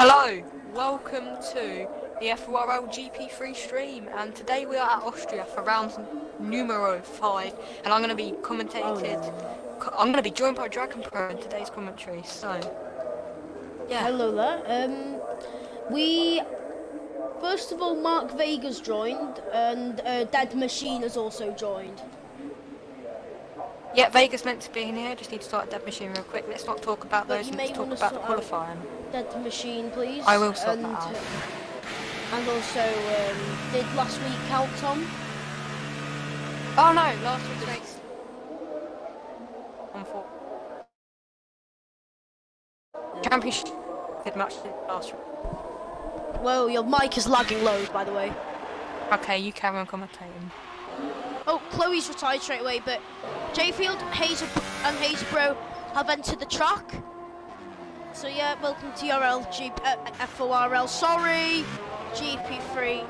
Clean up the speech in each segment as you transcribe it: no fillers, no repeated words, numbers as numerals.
Hello, welcome to the FORL GP3 stream, and today we are at Austria for round numero 5, and I'm going to be I'm going to be joined by Dragon Pro in today's commentary. So, yeah. Hello there. First of all, Mark Vega's joined, and Dead Machine has also joined. Yeah, Vega's meant to be in here. Just need to start Dead Machine real quick. Let's not talk about those. Let's talk about the qualifying. Dead Machine, please. I will sort that out. And also, did last week count, Tom? Oh no, last week's race. On 4. Championship did much last week. Whoa, your mic is lagging loads, by the way. Okay, you carry on commentating. Oh, Chloe's retired straight away, but Jayfield, and Hazerbro have entered the track. So yeah, welcome to FORL, sorry, GP3.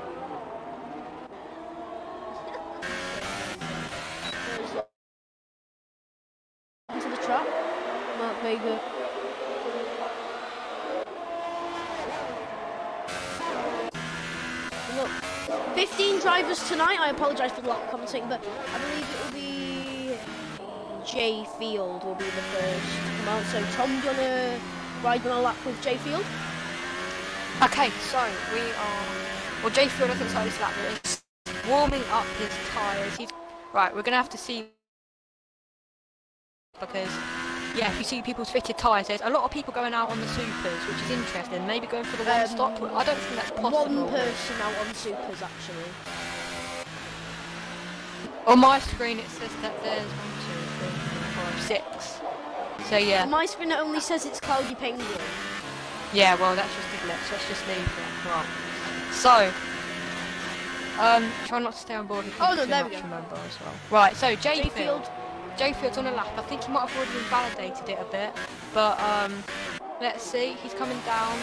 Into the track, Mark Vega. Look, 15 drivers tonight. I apologise for the lack of commentating, but I believe it will be Jayfield will be the first to come out. So Tom, do you want to ride on a lap with Jayfield? Okay, so we are. Well, Jayfield hasn't started this lap, but he's warming up his tyres. Right. We're gonna have to see because yeah, if you see people's fitted tyres, there's a lot of people going out on the supers, which is interesting. Maybe going for the one stop. I don't think that's possible. One person out on supers actually. On my screen it says that there's 1, 2, 3, 4, 5, 6. So yeah. On my screen it only says it's Cloudy Penguin. Yeah, well that's just a glitch. Let's just leave it. Right. So try not to stay on board and oh no, too there much, we go. remember as well. Right, so Jayfield's on a lap. I think he might have already invalidated it a bit, but let's see. He's coming down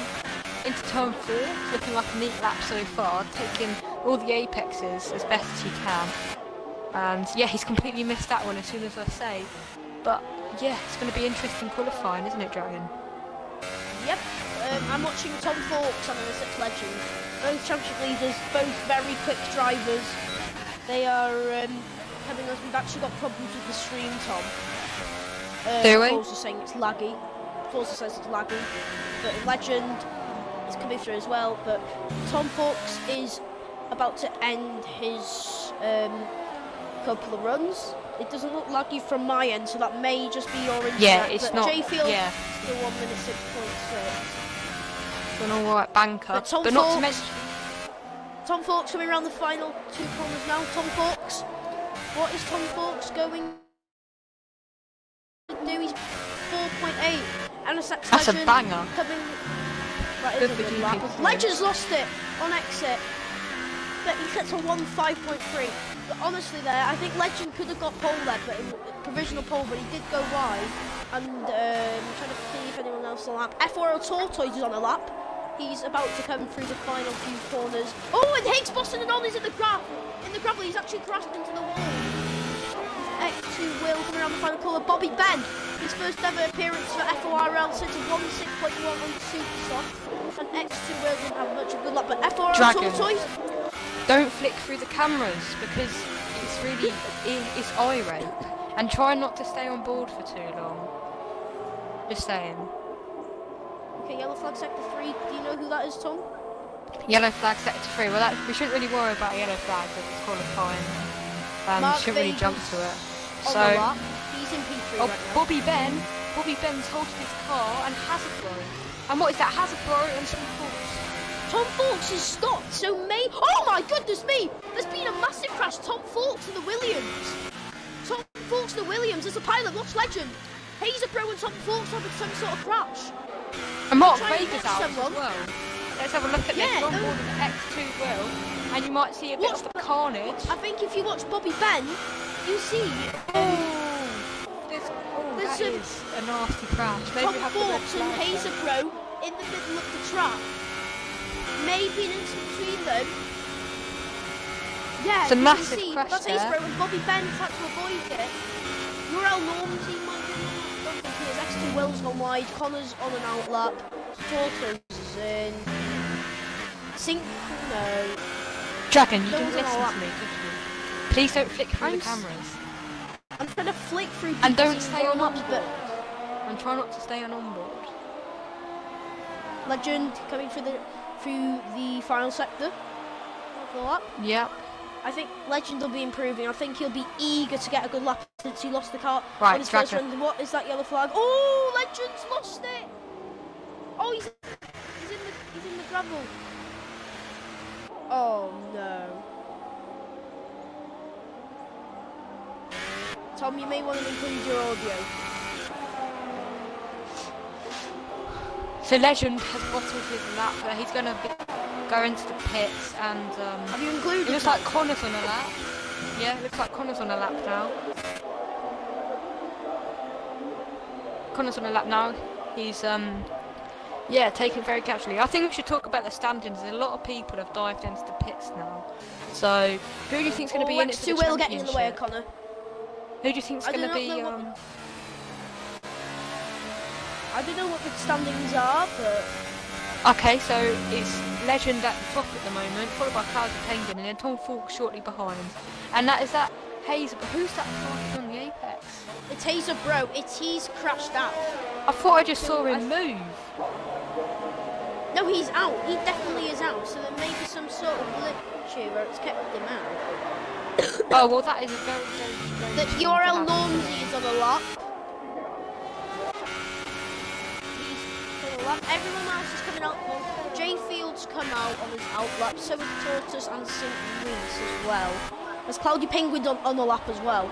into turn 4. It's looking like a neat lap so far, taking all the apexes as best as he can. And yeah, he's completely missed that one as soon as I say. But yeah, it's going to be interesting qualifying, isn't it, Dragon? Yep. I'm watching Tom Fawkes and the 6 Legends. Both championship leaders, both very quick drivers. They are telling us we've actually got problems with the stream, Tom. Do we? Forza saying it's laggy. Forza says it's laggy. But Legend is coming through as well. But Tom Fawkes is about to end his couple of runs. It doesn't look laggy from my end, so that may just be your internet. Yeah, it's not. Jayfield, yeah. still 1 minute 6.6. An alright banker, but not to mention. Tom Fawkes coming around the final 2 corners now. Tom Fawkes, what is Tom Fawkes going to do? He's 4.8. And That's a banger. Coming. That is a good lap. Legend's lost it on exit, but he sets on 1.5.3. But honestly, there, I think Legend could have got pole there, but in provisional pole, but he did go wide. And trying to see if anyone else on the lap. FORL Tortoise is on a lap. He's about to come through the final few corners. Oh, and Higgs Boston and on is in the gravel. He's actually crashed into the wall. X2 Will coming around the final corner. Bobby Ben, his first ever appearance for FORL, sets a 1.6.1 on the super soft. And X2 Will didn't have much of a good luck, but FORL Tortoise. Don't flick through the cameras because it's really it's irate. And try not to stay on board for too long. Just saying. Okay, yellow flag sector 3. Do you know who that is, Tom? Yellow flag sector 3. Well, we shouldn't really worry about yellow flags as it's qualifying. Shouldn't really jump to it. So he's in P3 right now. Bobby Ben's halted his car and Hasbro. And what is that? Hasbro and Tom Fawkes. Tom Fawkes is stopped. So oh my goodness me! There's been a massive crash. Tom Fawkes and the Williams. Tom Fawkes and the Williams. There's a pilot. Watch Legend. Hazerbro and Tom Fawkes having some sort of crash. And Mark Vega's out as well. Let's have a look at this. We're on board with the X2 Will, and you might see a bit of the carnage. I think if you watch Bobby Ben, you see. That is a nasty crash. Tom Fawkes and Hazerbro in the middle of the track. Maybe an incident between them. Yeah, it's a massive crash. That's Hazerbro and Bobby Ben had to avoid it. Urel Normandy might be. X2 Will's gone wide, Connor's on an outlap, Tortoise is in. Sync, no. Dragon, you No didn't one's on listen our to me, did you? Please don't flick through the cameras. I'm trying to flick through And don't DPC's stay on laps, onboard. And try not to stay on onboard. Legend coming through the final sector. For the lap. Yep. I think Legend will be improving. I think he'll be eager to get a good lap since he lost the car Right, on his first Dragon. run. What is that yellow flag? Oh, Legend's lost it. Oh, he's in the gravel. Oh no. Tom, you may want to include your audio. So Legend has bottled his lap. He's going to go into the pits and... Have you included it looks like Connor's on a lap. Yeah, it looks like Connor's on a lap now. Connor's on a lap now. He's, yeah, taking it very casually. I think we should talk about the standings. A lot of people have dived into the pits now. So, who do you think's going to be in it for the Will getting in the way of championship? Connor. Who do you think's going to be... I don't know what the standings are, but... Okay, so it's Legend at the top at the moment, followed by Cloudy Penguin, and then Tom Falk shortly behind. And that is that Hazer... Who's that parking on the apex? It's Hazer Bro. He's crashed out. I thought I just saw him move. No, he's out. He definitely is out. So there may be some sort of glitch here where it's kept him out. Oh, well, that is a very, very strange That thing to URL happen. Normsy is on a lap. He's on a lap. Everyone else is coming out. Well, J Field's come out on his out lap. So have Tortoise and St. Reese as well. There's Cloudy Penguin on the lap as well.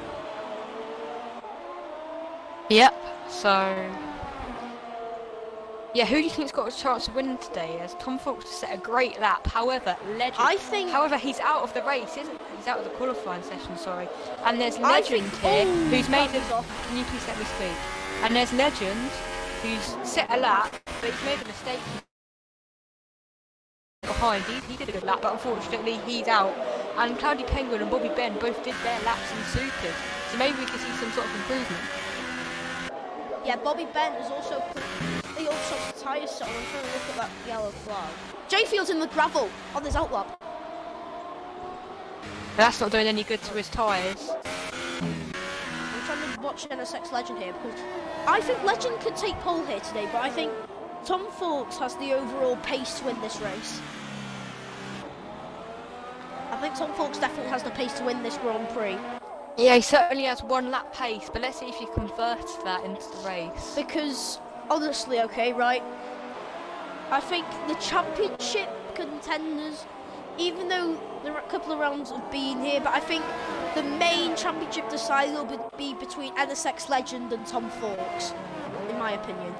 Yep, so... Yeah, who do you think's got a chance of winning today? As Tom Falk's set a great lap. However, Legend... However, he's out of the race, isn't he? He's out of the qualifying session, sorry. And there's Legend here, who's made a... Can you please let me speak? And there's Legend, who's set a lap, but he's made a mistake behind. He did a good lap, but unfortunately he's out. And Cloudy Penguin and Bobby Ben both did their laps in supers. So maybe we can see some sort of improvement. Yeah, Bobby Ben has also put all sorts of tyres set on. I'm trying to look at that yellow flag. J Field's in the gravel on his out lap. That's not doing any good to his tyres. I'm trying to watch NSX Legend here because I think Legend could take pole here today, but I think Tom Fawkes has the overall pace to win this race. I think Tom Fawkes definitely has the pace to win this Grand Prix. Yeah, he certainly has one lap pace, but let's see if he converts that into the race. Because, honestly, okay, right, I think the championship contenders, even though there are a couple of rounds of being here, but I think the main championship decider will be between NSX Legend and Tom Fawkes, in my opinion.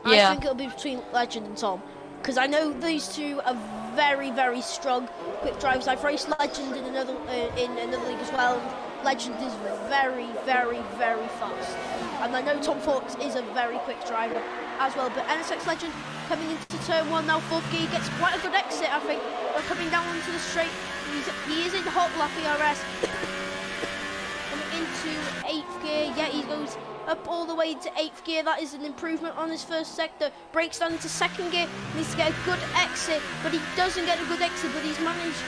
Yeah. I think it'll be between Legend and Tom. Because I know these two are very, very strong quick drivers. I've raced Legend in another league as well. And Legend is very, very, very fast. And I know Tom Fawkes is a very quick driver as well. But NSX Legend coming into turn one now, fourth gear, gets quite a good exit, I think. We're coming down onto the straight. He is in hot lap ERS. Coming into 8th gear, yeah, he goes up all the way to 8th gear. That is an improvement on his first sector. Breaks down into 2nd gear, needs to get a good exit, but he doesn't get a good exit, but he's managed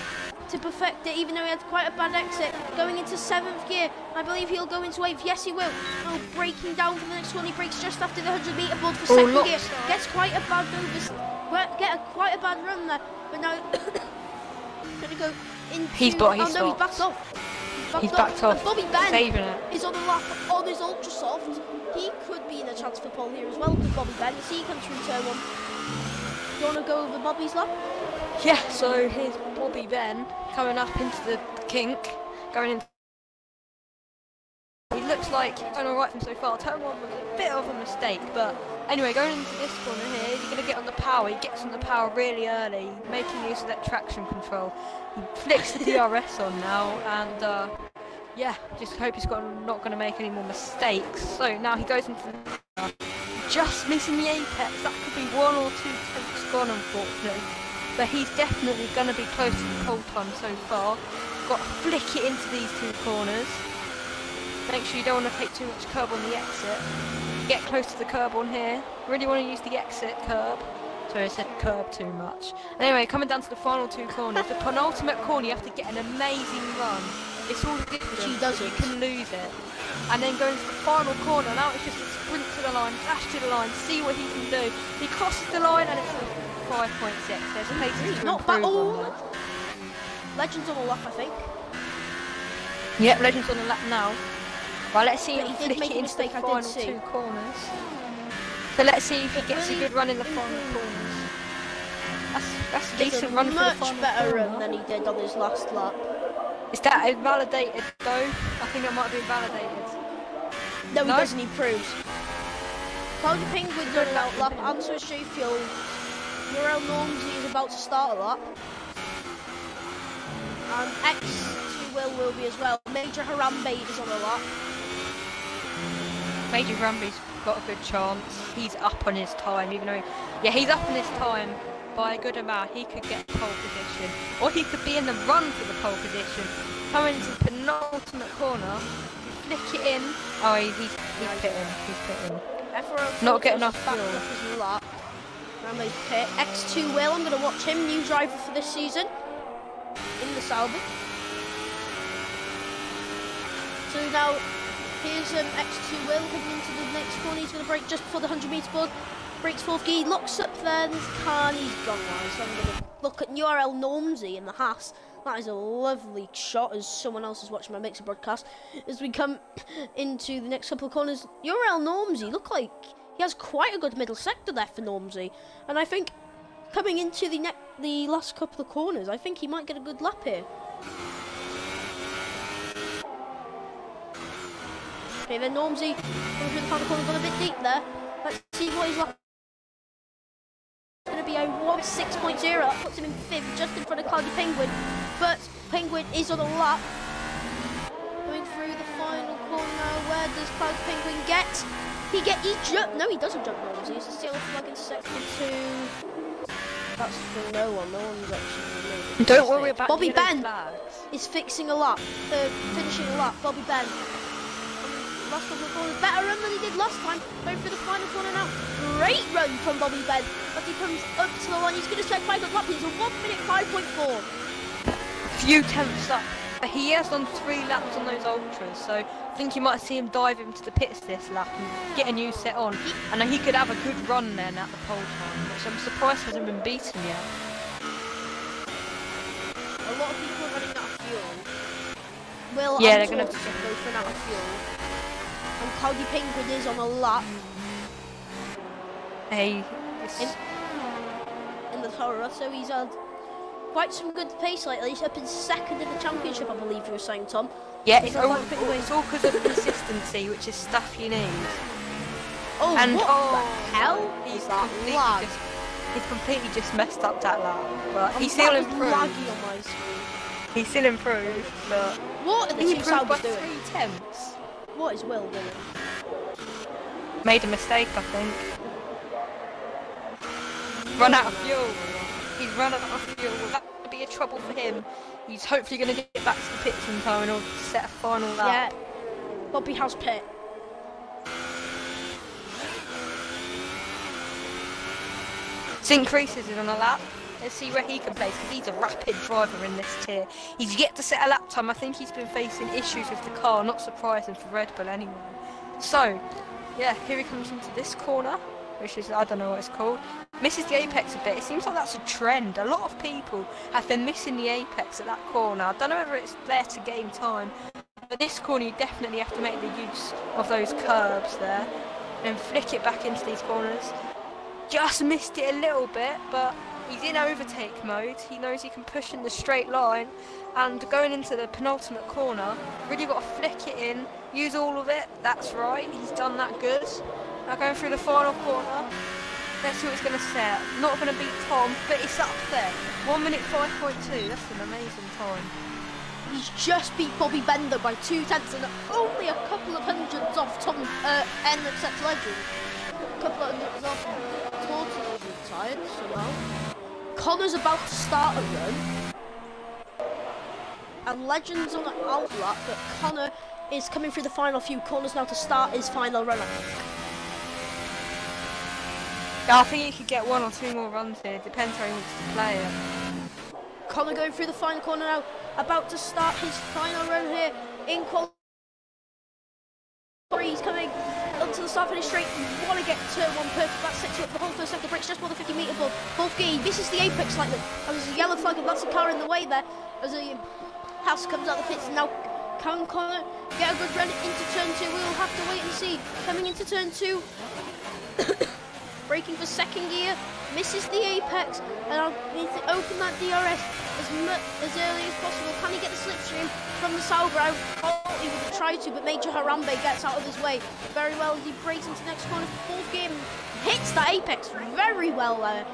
to perfect it, even though he had quite a bad exit. Going into 7th gear, I believe he'll go into 8th, yes he will. Oh, braking down for the next one, he brakes just after the 100 metre board for 2nd gear. Gets quite a bad quite a bad run there, but now gonna go into... He's backed off. He's backed off. And Bobby Ben saving it. is on the lap on his ultra soft. He could be in a chance for pole here as well with Bobby Ben. You see he comes through turn one. You want to go over Bobby's lap? Yeah, so here's Bobby Ben coming up into the kink, going into... He looks like he's done alright from so far. Turn one was a bit of a mistake, but anyway, going into this corner here, he's going to get on the power. He gets on the power really early, making use of that traction control. He flicks the DRS on now, and yeah, just hope he's not going to make any more mistakes. So now he goes into the... just missing the apex. That could be 1 or 2 tenths gone, unfortunately. But he's definitely going to be close to the pole time so far. Got to flick it into these 2 corners. Make sure you don't want to take too much curb on the exit. Get close to the curb on here. Really want to use the exit curb. Sorry, I said curb too much. Anyway, coming down to the final 2 corners. The penultimate corner, you have to get an amazing run. It's all different. She does it. You can lose it. And then going to the final corner. Now it's just a sprint to the line, dash to the line, see what he can do. He crosses the line and it's a 5.6. There's places to not improve bad. on that. Legends on a lap, I think. Yep, Legends on the lap now. Well, let's see if But he he did flick make it a into the mistake, I final did see. 2 corners. So let's see if he gets a really good run in the final corners. That's a decent run for the much final better corner. run than he did on his last lap. Is that invalidated though? I think it might be invalidated. No, he No? doesn't, he proves. Cloudy Penguin's on an out lap, and so is Sheffield. Urel Normsey is about to start a lap. And X2 will be as well. Major Harambe is on a lap. Major Ramby's got a good chance. He's up on his time, even though he's up on his time by a good amount. He could get pole position, or he could be in the run for the pole position. Coming into the penultimate corner, flick it in. Oh, he's pitting. He's pitting. FORL Not getting enough back fuel. off his lap. Rambe's pit. X2 Will, I'm going to watch him, new driver for this season in the Sauber. So now here's X2 Will heading into the next corner. He's going to brake just before the 100-metre board. Brakes 4th gear, looks up there, and he's gone wide. So I'm going to look at URL Normsey in the Haas. That is a lovely shot as someone else is watching my mixer broadcast. As we come into the next couple of corners, URL Normsey look like he has quite a good middle sector there for Normsey. And I think coming into the last couple of corners, I think he might get a good lap here. Okay, then Normsey coming through the final corner, gone a bit deep there. Let's see what his lap is going to be. A 1.6.0. That puts him in 5th, just in front of Cloudy Penguin. But Penguin is on a lap. Going through the final corner, where does Cloudy Penguin get? No, he doesn't jump Normsey. It's a steal flag in sector 2. That's for no one. No one's actually. Don't worry about Bobby Ben flags. is fixing a lap, finishing a lap. Bobby Ben. Last couple of corners, better run than he did last time. Going through the final corner now. Great run from Bobby Ben. As he comes up to the line, he's going to check quite a good lap. He's a 1 minute 5.4. Few tenths up. He has done 3 laps on those ultras, so I think you might see him dive into the pits this lap and get a new set on. And he could have a good run then at the pole time, which I'm surprised hasn't been beaten yet. A lot of people are running out of fuel. Will they're going to both run out of fuel. And Cloudy Penguin is on a lap. Hey, in the Torah, so he's had quite some good pace lately. He's up in 2nd in the championship, I believe you were saying, Tom. Yeah, it's all because of consistency, which is stuff you need. Oh, and what the hell he's is that lag? He's completely just messed up that lap, but he's That still was improved. laggy on my screen. He's still improved, but What are the he two improved by Saubers doing? 3 tenths. What is Will doing? Made a mistake, I think. Run out of fuel. He's run out of fuel. That would be a trouble for him. He's hopefully going to get back to the pits in time in order to set a final lap. Yeah. Bobby has pit. Zinc Reeses is on a lap. Let's see where he can place, because he's a rapid driver in this tier. He's yet to set a lap time. I think he's been facing issues with the car. Not surprising for Red Bull anyway. So, yeah, here he comes into this corner, which is, I don't know what it's called. Misses the apex a bit. It seems like that's a trend. A lot of people have been missing the apex at that corner. I don't know whether it's there to gain time, but this corner you definitely have to make the use of those curbs there and flick it back into these corners. Just missed it a little bit, but he's in overtake mode. He knows he can push in the straight line, and going into the penultimate corner, really got to flick it in, use all of it. That's right, he's done that good. Now going through the final corner, let's see what he's going to set. Not going to beat Tom, but it's up there. 1 minute 5.2, that's an amazing time. He's just beat Bobby Bender by 2 tenths and only a couple of hundreds off Tom N except Legend. A couple of hundreds off. Tortoise is retired somehow. Connor's about to start a run. And Legend's on an outlap, but Connor is coming through the final few corners now to start his final run. Yeah, I think he could get 1 or 2 more runs here. Depends how he wants to play it. Connor going through the final corner now, about to start his final run here in quality. He's coming up to the start finish straight. You want to get turn 1 perfect. That sets you up for the whole first sector. Breaks just more than 50 metre ball. Both gear. He misses the apex slightly. There's a yellow flag, and that's a car in the way there. As a house comes out the pits. Now, can Connor get a good run into turn 2? We'll have to wait and see. Coming into turn 2. Braking for second gear. Misses the apex. And I'll need to open that DRS as early as possible. Can he get the slipstream from the Sauber? I thought he would have tried to, but Major Harambe gets out of his way very well. He breaks into the next corner for fourth gear. Hits that apex very well there.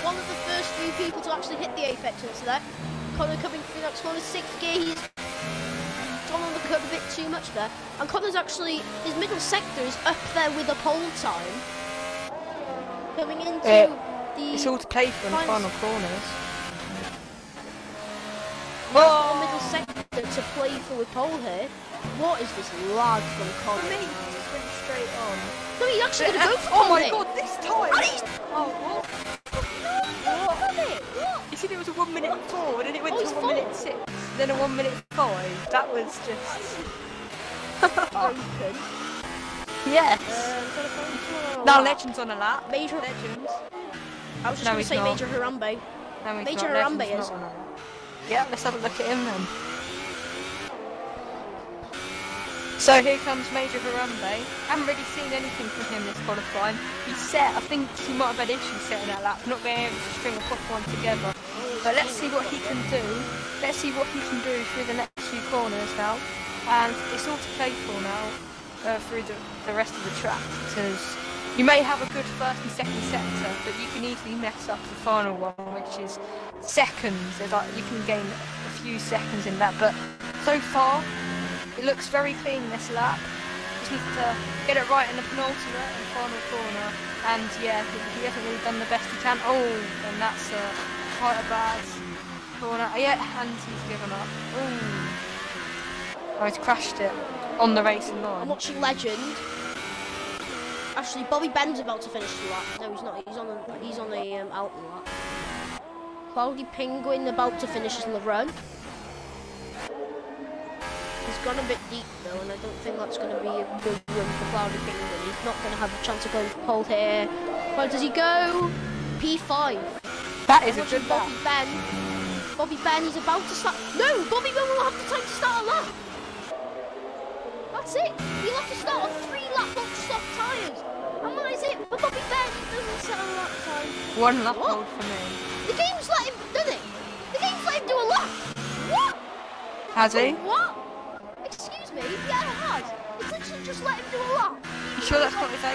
One of the first few people to actually hit the apex into there. Connor coming through the next corner, sixth gear. He's gone on the curb a bit too much there. And Connor's actually, his middle sector is up there with a pole time. Coming into it's all to play for in the final corners. Whoa! Middle sector to play for with pole here. What is this lag from Connor? For me, he just went straight on. No, he's actually going to go for oh my it. god, this time! Oh, what? What? You said it was a 1 minute 4, and then it went to 1 minute 6, then a 1 minute 5. That was just... Open. Yes! Now Legend's on a lap. Major Legends. I was just going to say Major Harambe. No, Major Harambe is. Yeah, let's have a look at him then. So here comes Major Harambe. Haven't really seen anything from him this qualifying. He's set, I think he might have had issues setting that lap, not being able to string a proper one together. But let's see what he can do. Let's see what he can do through the next few corners now. And it's all to play for now through the rest of the track, because you may have a good first and second sector, but you can easily mess up the final one, which is seconds. Like, you can gain a few seconds in that, but so far it looks very clean this lap. Just needs to get it right in the penultimate and final corner, and yeah, he hasn't really done the best he can. Oh, and that's quite a bad corner. Yeah, and he's given up. Ooh. Oh, he's crashed it on the racing line. I'm watching Legend. Actually, Bobby Ben's about to finish the lap. No, he's not. He's on the Alton lap. Cloudy Penguin about to finish the run. He's gone a bit deep though, and I don't think that's going to be a good run for Cloudy Penguin. He's not going to have a chance of going for pole here. Where does he go? P5. That is a good lap. Bobby Ben. Bobby Ben, he's about to start. No, Bobby Ben will have the time to start a lap. That's it. He'll have to start on 3-lap soft tyres. And that is it. But Bobby Ben doesn't set a lap time. 1 lap hold for me. The game's let him, doesn't it? The game's let him do a lap. What? Has he? What? Excuse me? Yeah, it has. It's literally just let him do a lap. You sure that's not his AR?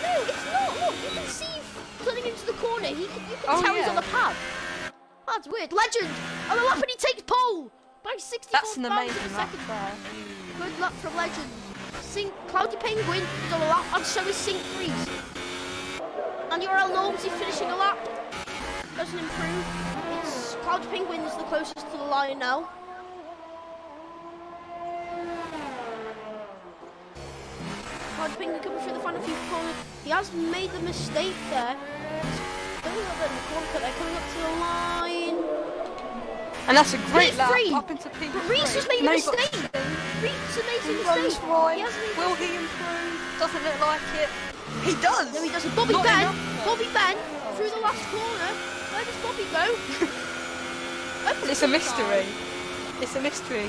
No, it's not. Look, you can see turning into the corner. You can tell he's on the pad. That's weird. Legend on the lap, and he takes pole by 64,000 That's an amazing lap there. Good luck from Legend. Cloudy Penguin is on a lap, and so is Sync Freeze. And your Normsy finishing a lap. Doesn't improve. It's Cloudy Penguin is the closest to the line now. Cloudy Penguin coming through the final few corners. He has made the mistake there. Coming up to the line. And that's a great lap free. up into P3. But Reese has made a mistake. Reese has made a mistake. Right. Will he improve? Doesn't look like it. He does. No, he doesn't. Bobby Ben through the last corner. Where does Bobby go? It's a mystery. It's a mystery.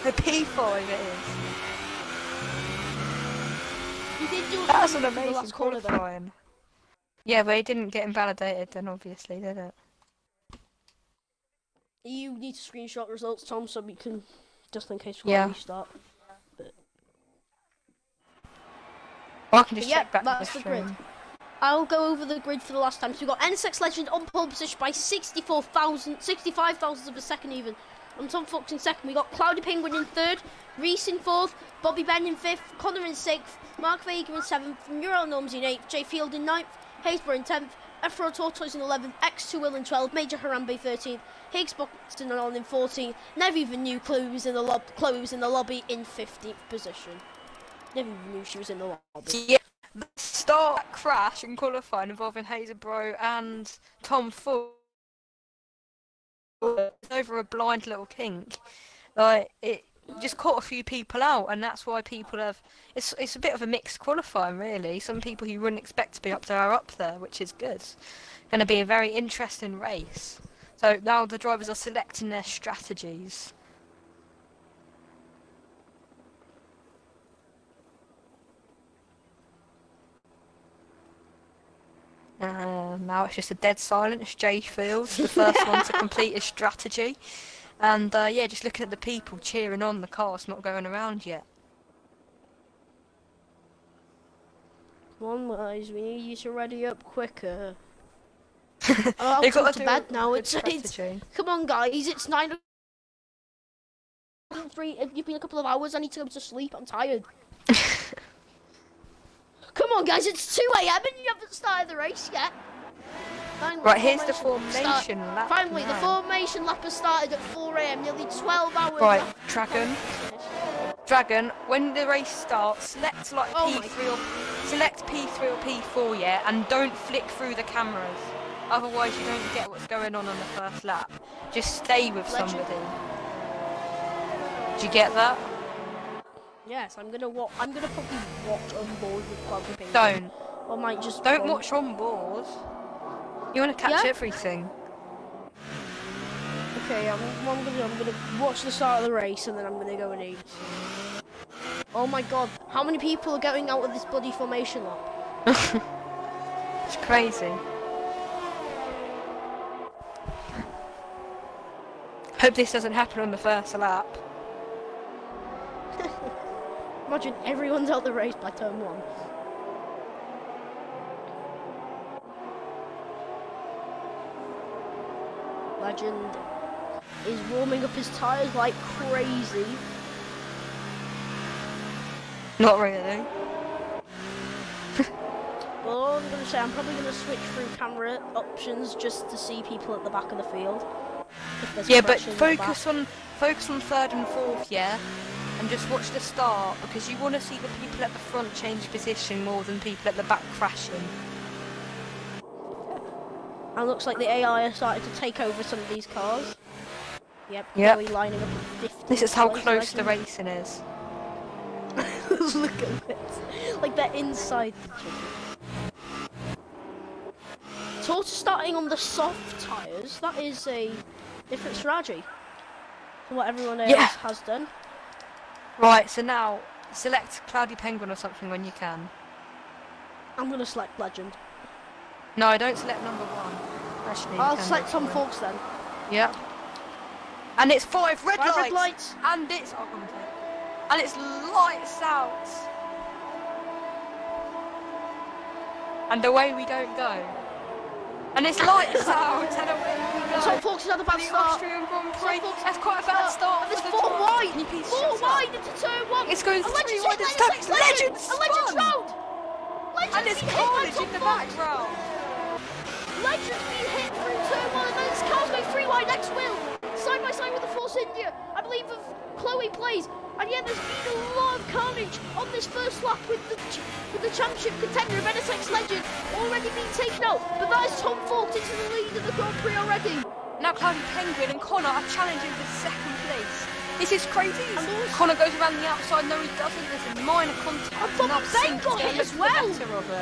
The P5 it is. He did do a That's an amazing qualifying. Yeah, but he didn't get invalidated then, obviously, did it? You need to screenshot results, Tom, so we can, just in case we restart. But I can just check back that's the grid. I'll go over the grid for the last time. So we've got NSX Legend on pole position by 65,000 of a second even. And Tom Fox in second. We got Cloudy Penguin in third, Reese in fourth, Bobby Ben in fifth, Connor in sixth, Mark Vega in seventh, Neural Norms in eighth, Jay Field in ninth, Haysborough in 10th, FORL Tortoise in 11th, X2 Will in 12th, Major Harambe 13th, Higgs Buxton on in 14th. Never even knew Chloe was in the lobby in 15th position. Never even knew she was in the lobby. Yeah, the start crash in qualifying involving Hazerbro and Tom Ford over a blind little kink. Like, it just caught a few people out, and that's why people have... It's a bit of a mixed qualifying, really. Some people who you wouldn't expect to be up there are up there, which is good. Going to be a very interesting race. So now the drivers are selecting their strategies. Now it's just a dead silence. Jay Fields, the first one to complete his strategy. And yeah, just looking at the people cheering on the cars not going around yet. Come on, guys, we need you to ready up quicker. I'll They've go got to bed now. It's come on, guys, it's 9:03. Give me a couple of hours. I need to go to sleep. I'm tired. Come on, guys, it's 2 AM and you haven't started the race yet. Finally, right, here's the formation lap. Finally, the formation lap has started at 4 AM, nearly 12 hours. Right, Dragon, when the race starts, select like P3 or select P3 or P4, yeah, and don't flick through the cameras. Otherwise, you don't get what's going on the first lap. Just stay with somebody. Do you get that? Yes, I'm gonna probably watch on board with Cloudy Penguin. Don't. Or might just don't watch on board. You want to catch everything. Okay, what I'm gonna do, I'm gonna watch the start of the race and then I'm gonna go and eat. Oh my god, how many people are going out of this bloody formation lap? It's crazy. Hope this doesn't happen on the first lap. Imagine everyone's out the race by turn 1. Legend is warming up his tyres like crazy. Not really. Well, I'm gonna say I'm probably gonna switch through camera options just to see people at the back of the field. Yeah, but focus on 3rd and 4th, yeah, and just watch the start because you want to see the people at the front change position more than people at the back crashing. And looks like the AI has started to take over some of these cars. Yep. Lining up in 50. This is how close the racing is. Look at this. Like they're inside the chicken. Tortoise starting on the soft tyres. That is a different strategy from what everyone else has done. Right, so now select Cloudy Penguin or something when you can. I'm going to select Legend. No, don't select number 1. Actually, I'll select Tom Fawkes then. Yeah. And it's 5 red lights. And it's and it's lights out. And away we don't go. And it's lights out. And away we go. Tom Fawkes has had a bad start. Austrian Grand Prix. That's quite a bad start. It's 4 wide. 4 wide into turn 1. It's going 3 wide. It's Legend's round. And there's carnage in the background. Legend's been hit through turn 1 and then it's cars going 3 wide next Will. Side by side with the Force India. I believe of Chloe plays. And yeah, there's been a lot of carnage on this first lap with the championship contender of NSX Legend already being taken out. But that is Tom Fawkes into the lead of the Grand Prix already. Now Cloudy Penguin and Connor are challenging for 2nd place. This is crazy. Connor goes around the outside. No, he doesn't. There's a minor contact. And Bobby Ben got hit as well.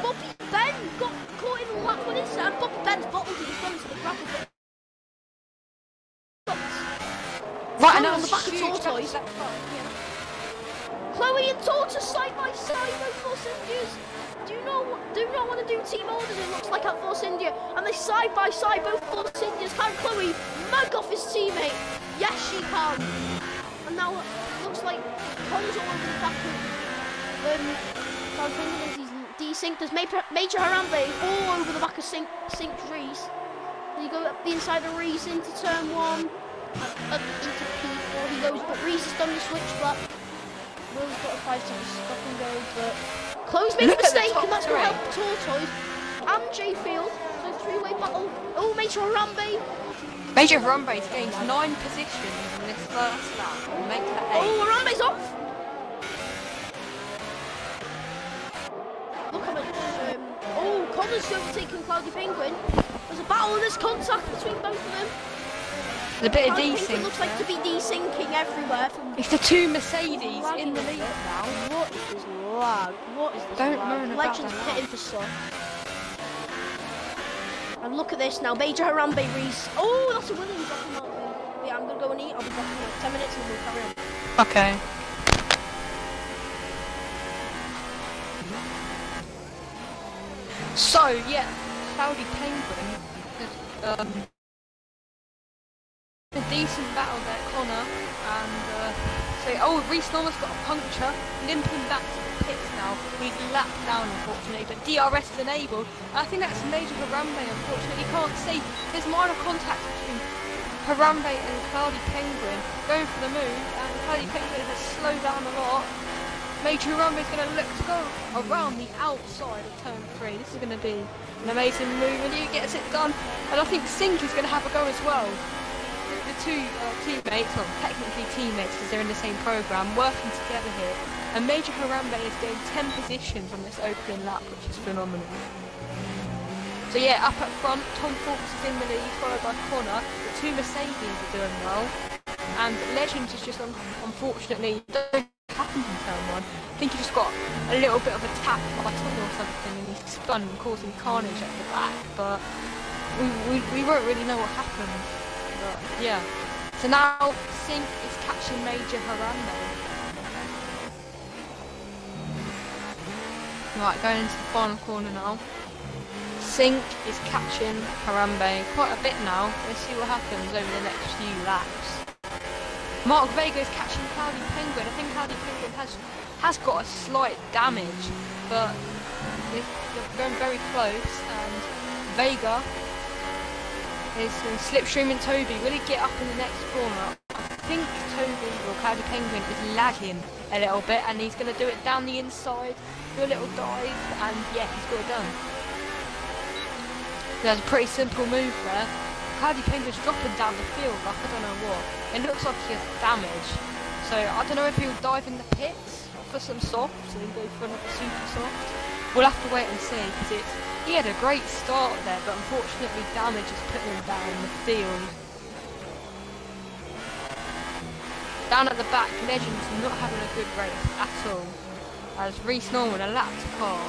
Bobby Ben got caught in the lap when it's and Bobby Ben's bottled it as well into the gravel pit. Right, and on the back of Tortoise. Chloe and Tortoise side by side. Those Force Indias do not want to do team orders. It looks like at Force India, and they side by side. Both Force Indias. Can Chloe mug off his teammate? Yes, she can. And now it looks like Connor's all over the back of he's desynced. There's Major Harambe all over the back of Sync Reese. So you go up the inside of Reese into turn 1, up into P4 he goes, but Reese has done the switch, but Will's got a 5-second stop and go, but Chloe's made a mistake, and that's going to help Tortoise and J Field. So three-way battle. Oh, Major Harambe. Major Harambe's gained 9 positions in this first lap. We'll make that 8. Oh, Harambe's off. Look how much. Oh, Connor's overtaken Cloudy Penguin. There's a battle and there's contact between both of them. There's a bit Cloudy of desync. Penguin looks like to be desyncing everywhere. It's the 2 Mercedes in the lead now. What is this lag? What is this Don't lag? moan about Legends that. pitting for stuff. And look at this now. Major Harambe Reese. Oh, that's a Williams off the mark. Yeah, I'm gonna go and eat. I'll be back in like 10 minutes and we'll carry on. Okay. So, yeah, Cloudy Penguin a decent battle there, Connor, and Reese Norman's got a puncture, limping back to the pits now. He's lapped down, unfortunately, but DRS is enabled. I think that's Major Harambe, unfortunately. You can't see. There's minor contact between Harambe and Cloudy Penguin going for the move, and Cloudy Penguin has slowed down a lot. Major Harambe is going to look to go around the outside of turn 3. This is going to be an amazing move, and he gets it done. And I think Sink is going to have a go as well. The two teammates, well, technically teammates because they're in the same program, working together here. And Major Harambe has gained 10 positions on this opening lap, which is phenomenal. So yeah, up at front, Tom Fox is in the lead, followed by Connor. The 2 Mercedes are doing well. And Legends is just, unfortunately, happened in turn 1. I think he just got a little bit of a tap by a tunnel or something and he's spun, causing carnage at the back, but we won't really know what happened. But yeah. So now Sink is catching Major Harambe. Right, going into the final corner now. Sink is catching Harambe quite a bit now. Let's see what happens over the next few laps. Mark Vega is catching Cloudy Penguin. I think Cloudy Penguin has got a slight damage, but they're going very close. And Vega is slipstreaming Toby. Will he get up in the next corner? I think Toby or Cloudy Penguin is lagging a little bit, and he's going to do it down the inside, do a little dive, and yeah, he's got it done. That's a pretty simple move there. Cloudy Penguin's dropping down the field like I don't know what. It looks like he has damage. So I don't know if he'll dive in the pits for some softs and go for another super soft. We'll have to wait and see because he had a great start there, but unfortunately damage is putting him down in the field. Down at the back, Legends not having a good race at all. As Reese Norman, a lapped car,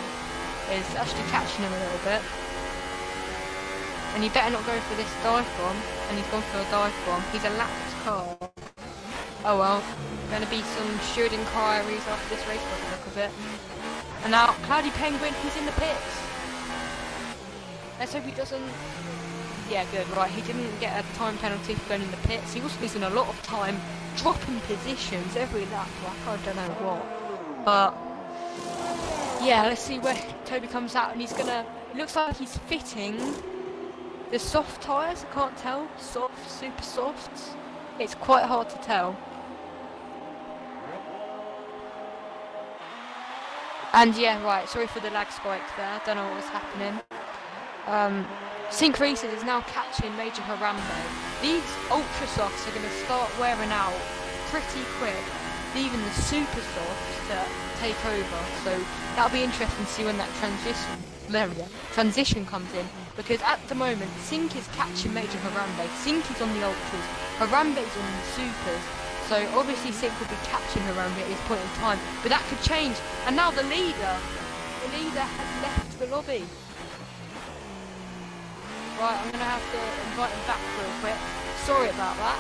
is actually catching him a little bit. And you better not go for this dive bomb, and he's gone for a dive bomb. He's a lapped car. Oh well, going to be some steward inquiries after this race by the look of it. And now, Cloudy Penguin, he's in the pits. Let's hope he doesn't... Yeah, good, right, he didn't get a time penalty for going in the pits. He was losing a lot of time, dropping positions every lap, like I don't know what. But, yeah, let's see where Toby comes out, and he's going to... It looks like he's fitting... The soft tyres, I can't tell. Soft, super softs. It's quite hard to tell. And yeah, right, sorry for the lag spike there. Don't know what was happening. Sink Races is now catching Major Harambe. These ultra softs are going to start wearing out pretty quick, leaving the super softs to take over. So that'll be interesting to see when that transition comes in, because at the moment Sink is catching Major Harambe. Sink is on the ultras, Harambe is on the supers, so obviously Sink will be catching Harambe at this point in time, but that could change. And now the leader has left the lobby. Right, I'm going to have to invite him back real quick. Sorry about that.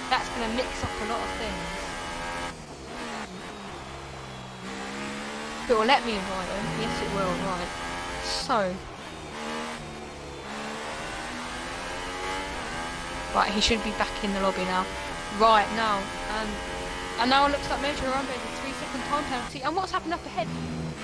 That's going to mix up a lot of things. It will let me invite him. Yes, it will. Right. So. Right, he should be back in the lobby now. Right, now. And now it looks like Major Harambe has a 3-second time penalty. And what's happened up ahead?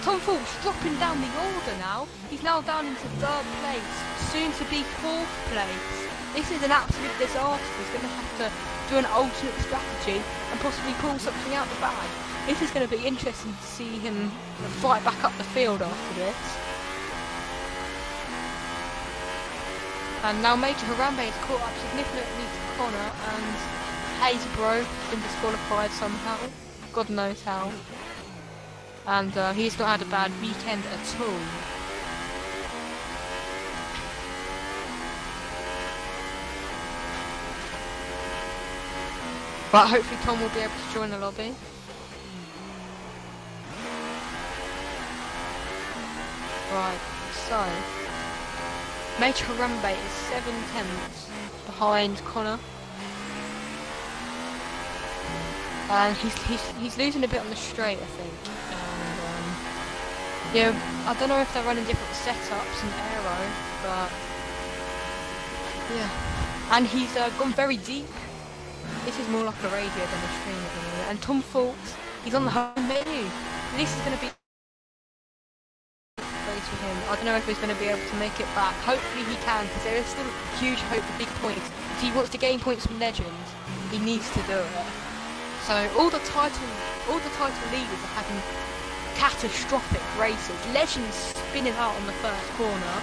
Tom Fox dropping down the order now. He's now down into 3rd place, soon to be 4th place. This is an absolute disaster. He's going to have to do an alternate strategy and possibly pull something out the bag. This is going to be interesting to see him fight back up the field after this. And now Major Harambe has caught up significantly to Connor, and Hazerbro has been disqualified somehow. God knows how. And he's not had a bad weekend at all. But hopefully Tom will be able to join the lobby. Right, so Major Harambe is 7/10 behind Connor. And he's losing a bit on the straight, I think. And yeah, I don't know if they're running different setups and aero, but yeah. And he's gone very deep. This is more like a radio than a stream at the moment. And Tom Fawkes, he's on the home menu. This is going to be race with him. I don't know if he's going to be able to make it back. Hopefully he can, because there is still huge hope for big points. If he wants to gain points from Legends, he needs to do it. So all the title leaders are having catastrophic races. Legends spinning out on the first corner.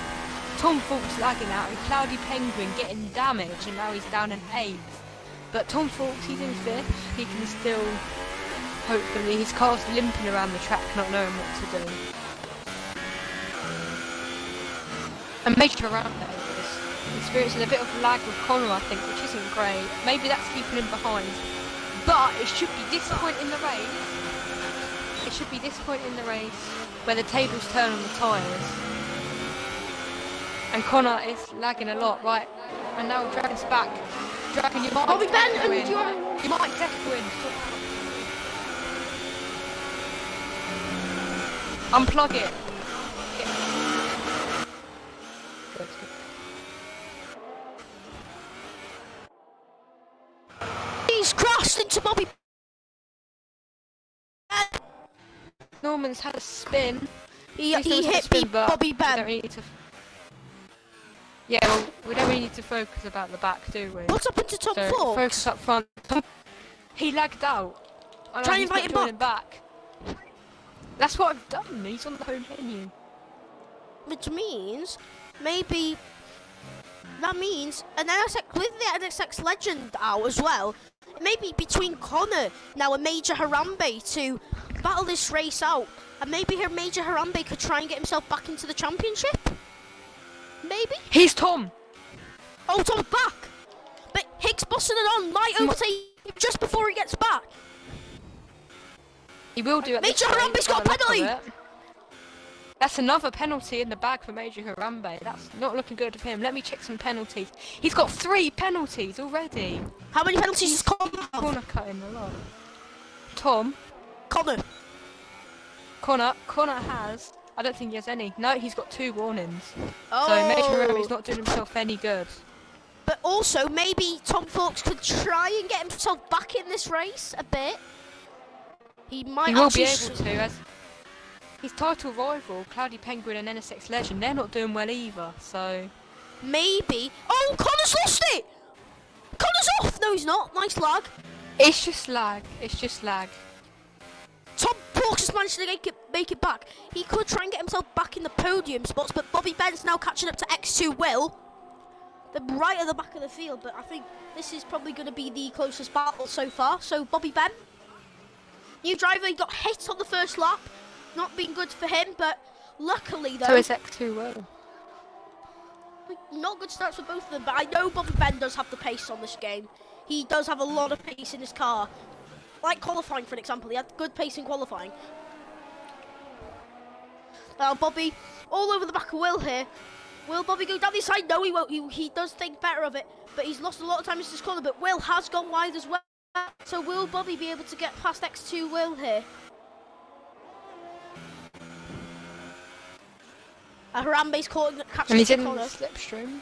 Tom Fawkes lagging out, and Cloudy Penguin getting damaged, and now he's down in 8th. But Tom Fawkes, he's in 5th. He can still, hopefully, his car's limping around the track, not knowing what to do. And Major Harambe is experiencing a bit of lag with Connor, I think, which isn't great. Maybe that's keeping him behind. But it should be this point in the race. It should be this point in the race where the tables turn on the tyres. And Connor is lagging a lot, right? And now Dragon's back. Dragon, you might Bobby Benton, you might win. Unplug it. Good. He's crashed into Bobby. Norman's had a spin. He hit Bobby Ben. Yeah, well, we don't really need to focus about the back, do we? What's happened to Tom Fawkes? Focus up front. He lagged out. Try and invite him back. That's what I've done. He's on the home menu. Which means, maybe, that means an NSX, with the NSX Legend out as well, maybe between Connor now and Major Harambe to battle this race out. And maybe Major Harambe could try and get himself back into the championship. Maybe? He's Tom! Oh, Tom's back! But Hicks bossing it on might overtake him just before he gets back. He will do it. Major Harambe's got a penalty! That's another penalty in the bag for Major Harambe. That's not looking good for him. Let me check some penalties. He's got 3 penalties already. How many penalties has Connor have? Corner cutting a lot. Tom? Connor has... I don't think he has any. No, he's got 2 warnings. Oh. So Major Harambe's not doing himself any good. But also, maybe Tom Fawkes could try and get himself back in this race a bit. He might. He will be able to, as his title rival, Cloudy Penguin and NSX Legend, they're not doing well either, so... Maybe... Oh, Connor's lost it! Connor's off! No, he's not. Nice lag. It's just lag. It's just lag. Tom Fawkes has managed to make it back. He could try and get himself back in the podium spots, but Bobby Ben's now catching up to X2 Will. They're right at the back of the field, but I think this is probably going to be the closest battle so far. So Bobby Ben, new driver, he got hit on the first lap. Not been good for him, but luckily though... So is X2 Will. Not good starts for both of them, but I know Bobby Ben does have the pace on this game. He does have a lot of pace in his car. Like qualifying, for an example, he had good pace in qualifying. Now Bobby, all over the back of Will here. Will Bobby go down the side? No, he won't. He does think better of it, but he's lost a lot of time in this corner. But Will has gone wide as well. So will Bobby be able to get past X2 Will here? Harambe's catching the corner. Slipstream.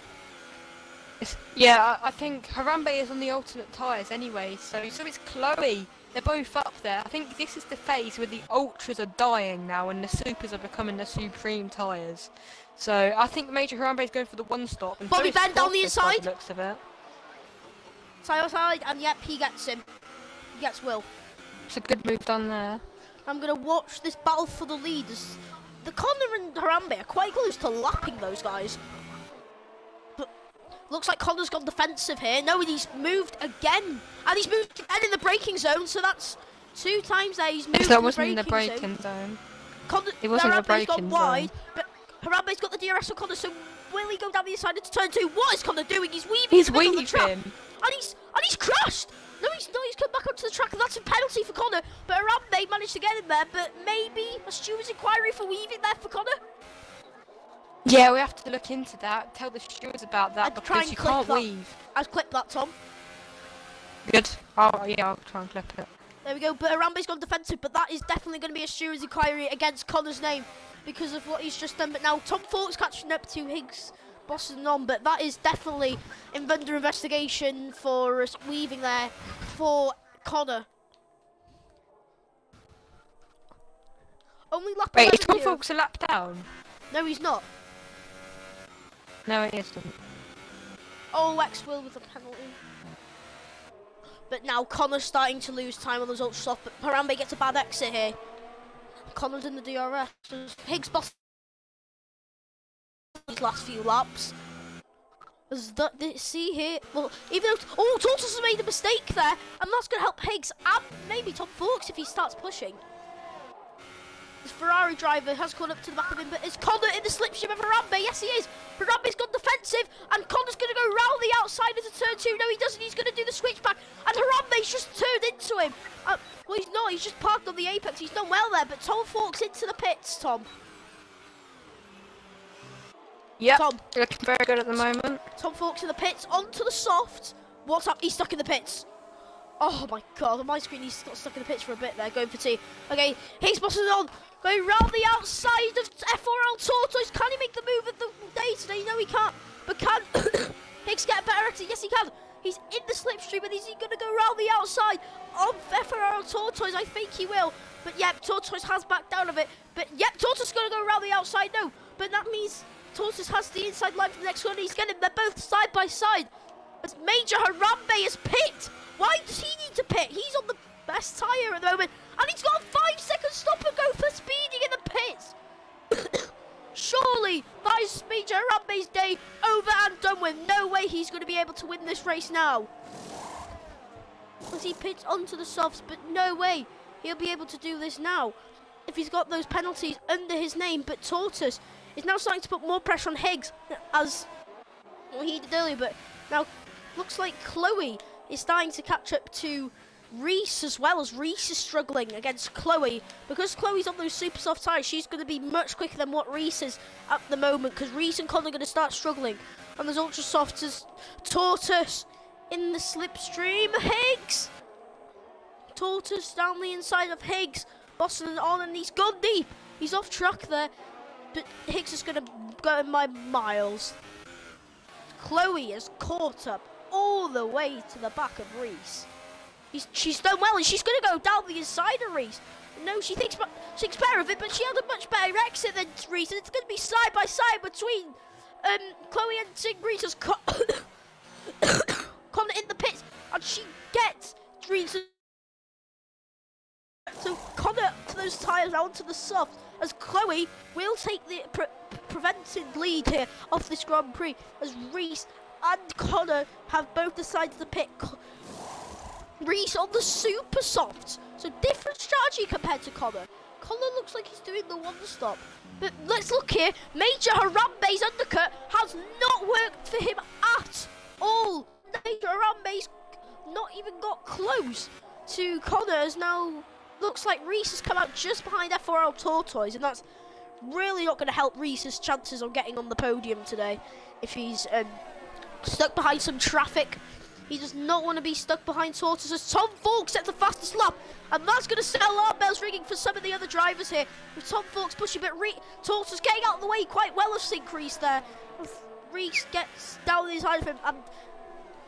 Yeah, I think Harambe is on the alternate tyres anyway, so it's Chloe. They're both up there. I think this is the phase where the ultras are dying now and the supers are becoming the supreme tyres. So I think Major Harambe is going for the one stop. And Bobby Ben down the inside. Looks of it. Side, and yep, he gets him. He gets Will. It's a good move done there. I'm gonna watch this battle for the leaders. The Connor and Harambe are quite close to lapping those guys. But Looks like Connor's gone defensive here. No, he's moved again. And he's moved again in the braking zone, so that's 2 times there. He's moved in the braking zone. It wasn't in the braking zone. Wide, but Harambe's got the DRS on Connor, so will he go down the inside into turn 2? What is Connor doing? He's weaving in the middle of the track. And he's crashed! No, he's not. He's come back onto the track, and that's a penalty for Connor. But Harambe managed to get in there, but maybe a steward's inquiry for weaving there for Connor? Yeah, we have to look into that. Tell the stewards about that because you can't weave. I've clipped that, Tom. Good. Oh, yeah, I'll try and clip it. There we go. But Harambe's gone defensive, but that is definitely going to be a steward's inquiry against Connor's name because of what he's just done. But now Tom Fawkes catching up to Higgs, bossing on. But that is definitely under investigation for us weaving there for Connor. Only lap 11. Wait, is Tom Fawkes a lap down? No, he's not. No, it isn't. Oh, X-Will with a penalty. But now Connor's starting to lose time on those ultra soft, but Harambe gets a bad exit here. Connor's in the DRS. Higgs boss these last few laps. See here, well, even though, Tortoise has made a mistake there, and that's going to help Higgs and maybe Tom Fawkes if he starts pushing. This Ferrari driver has caught up to the back of him, but is Connor in the slipstream of Harambe? Yes, he is. Harambe's gone defensive, and Connor's going to go round the outside into turn 2. No, he doesn't. He's going to do the switchback, and Harambe's just turned into him. Well, he's not. He's just parked on the apex. He's done well there, but Tom Fawkes into the pits, Tom. Yeah, Tom, looking very good at the moment. Tom Fawkes in the pits, onto the soft. What's up? He's stuck in the pits. Oh my god, on my screen he's got stuck in the pits for a bit there, going for T. Okay, Higgs bossing on, going round the outside of FORL Tortoise. Can he make the move of the day today? No, he can't. But can Higgs get a better exit? Yes, he can. He's in the slipstream, and is he going to go round the outside of FORL Tortoise? I think he will. But yep, Tortoise has backed down a bit. But yep, Tortoise is going to go round the outside. No, but that means Tortoise has the inside line for the next one. He's getting them. They're both side by side. As Major Harambe is pit. Why does he need to pit? He's on the best tyre at the moment. And he's got a 5-second stop and go for speeding in the pits. Surely that is Major Harambe's day over and done with. No way he's going to be able to win this race now. As he pits onto the softs, but no way he'll be able to do this now if he's got those penalties under his name. But Tortoise is now starting to put more pressure on Higgs, as he did earlier. But now looks like Chloe is starting to catch up to Reese as well, as Reese is struggling against Chloe. Because Chloe's on those super soft tyres, she's going to be much quicker than what Reese is at the moment, because Reese and Connor are going to start struggling. And there's ultra softs as Tortoise in the slipstream. Higgs! Tortoise down the inside of Higgs, bossing on, and he's gone deep. He's off track there, but Higgs is going to go in by miles. Chloe has caught up all the way to the back of Reese. She's done well, and she's going to go down the inside of Reese. No, she thinks better of it, but she had a much better exit than Reese, and it's going to be side by side between Chloe and Reese. Connor in the pits, and she gets Reese. So Connor to those tyres onto the soft, as Chloe will take the prevented lead here off this Grand Prix, as Reese and Connor have both decided to pick Reese on the super soft. So different strategy compared to Connor. Connor looks like he's doing the one stop. But let's look here. Major Harambe's undercut has not worked for him at all. Major Harambe's not even got close to Connor, as now looks like Reese has come out just behind FORL Tortoise, and that's really not going to help Reese's chances on getting on the podium today. If he's stuck behind some traffic, he does not want to be stuck behind Tortoise, as Tom Fawkes sets the fastest lap, and that's going to set alarm bells ringing for some of the other drivers here, with Tom Fawkes pushing, but Tortoise getting out of the way quite well of Sync Reese there. Reese gets down the inside of him, and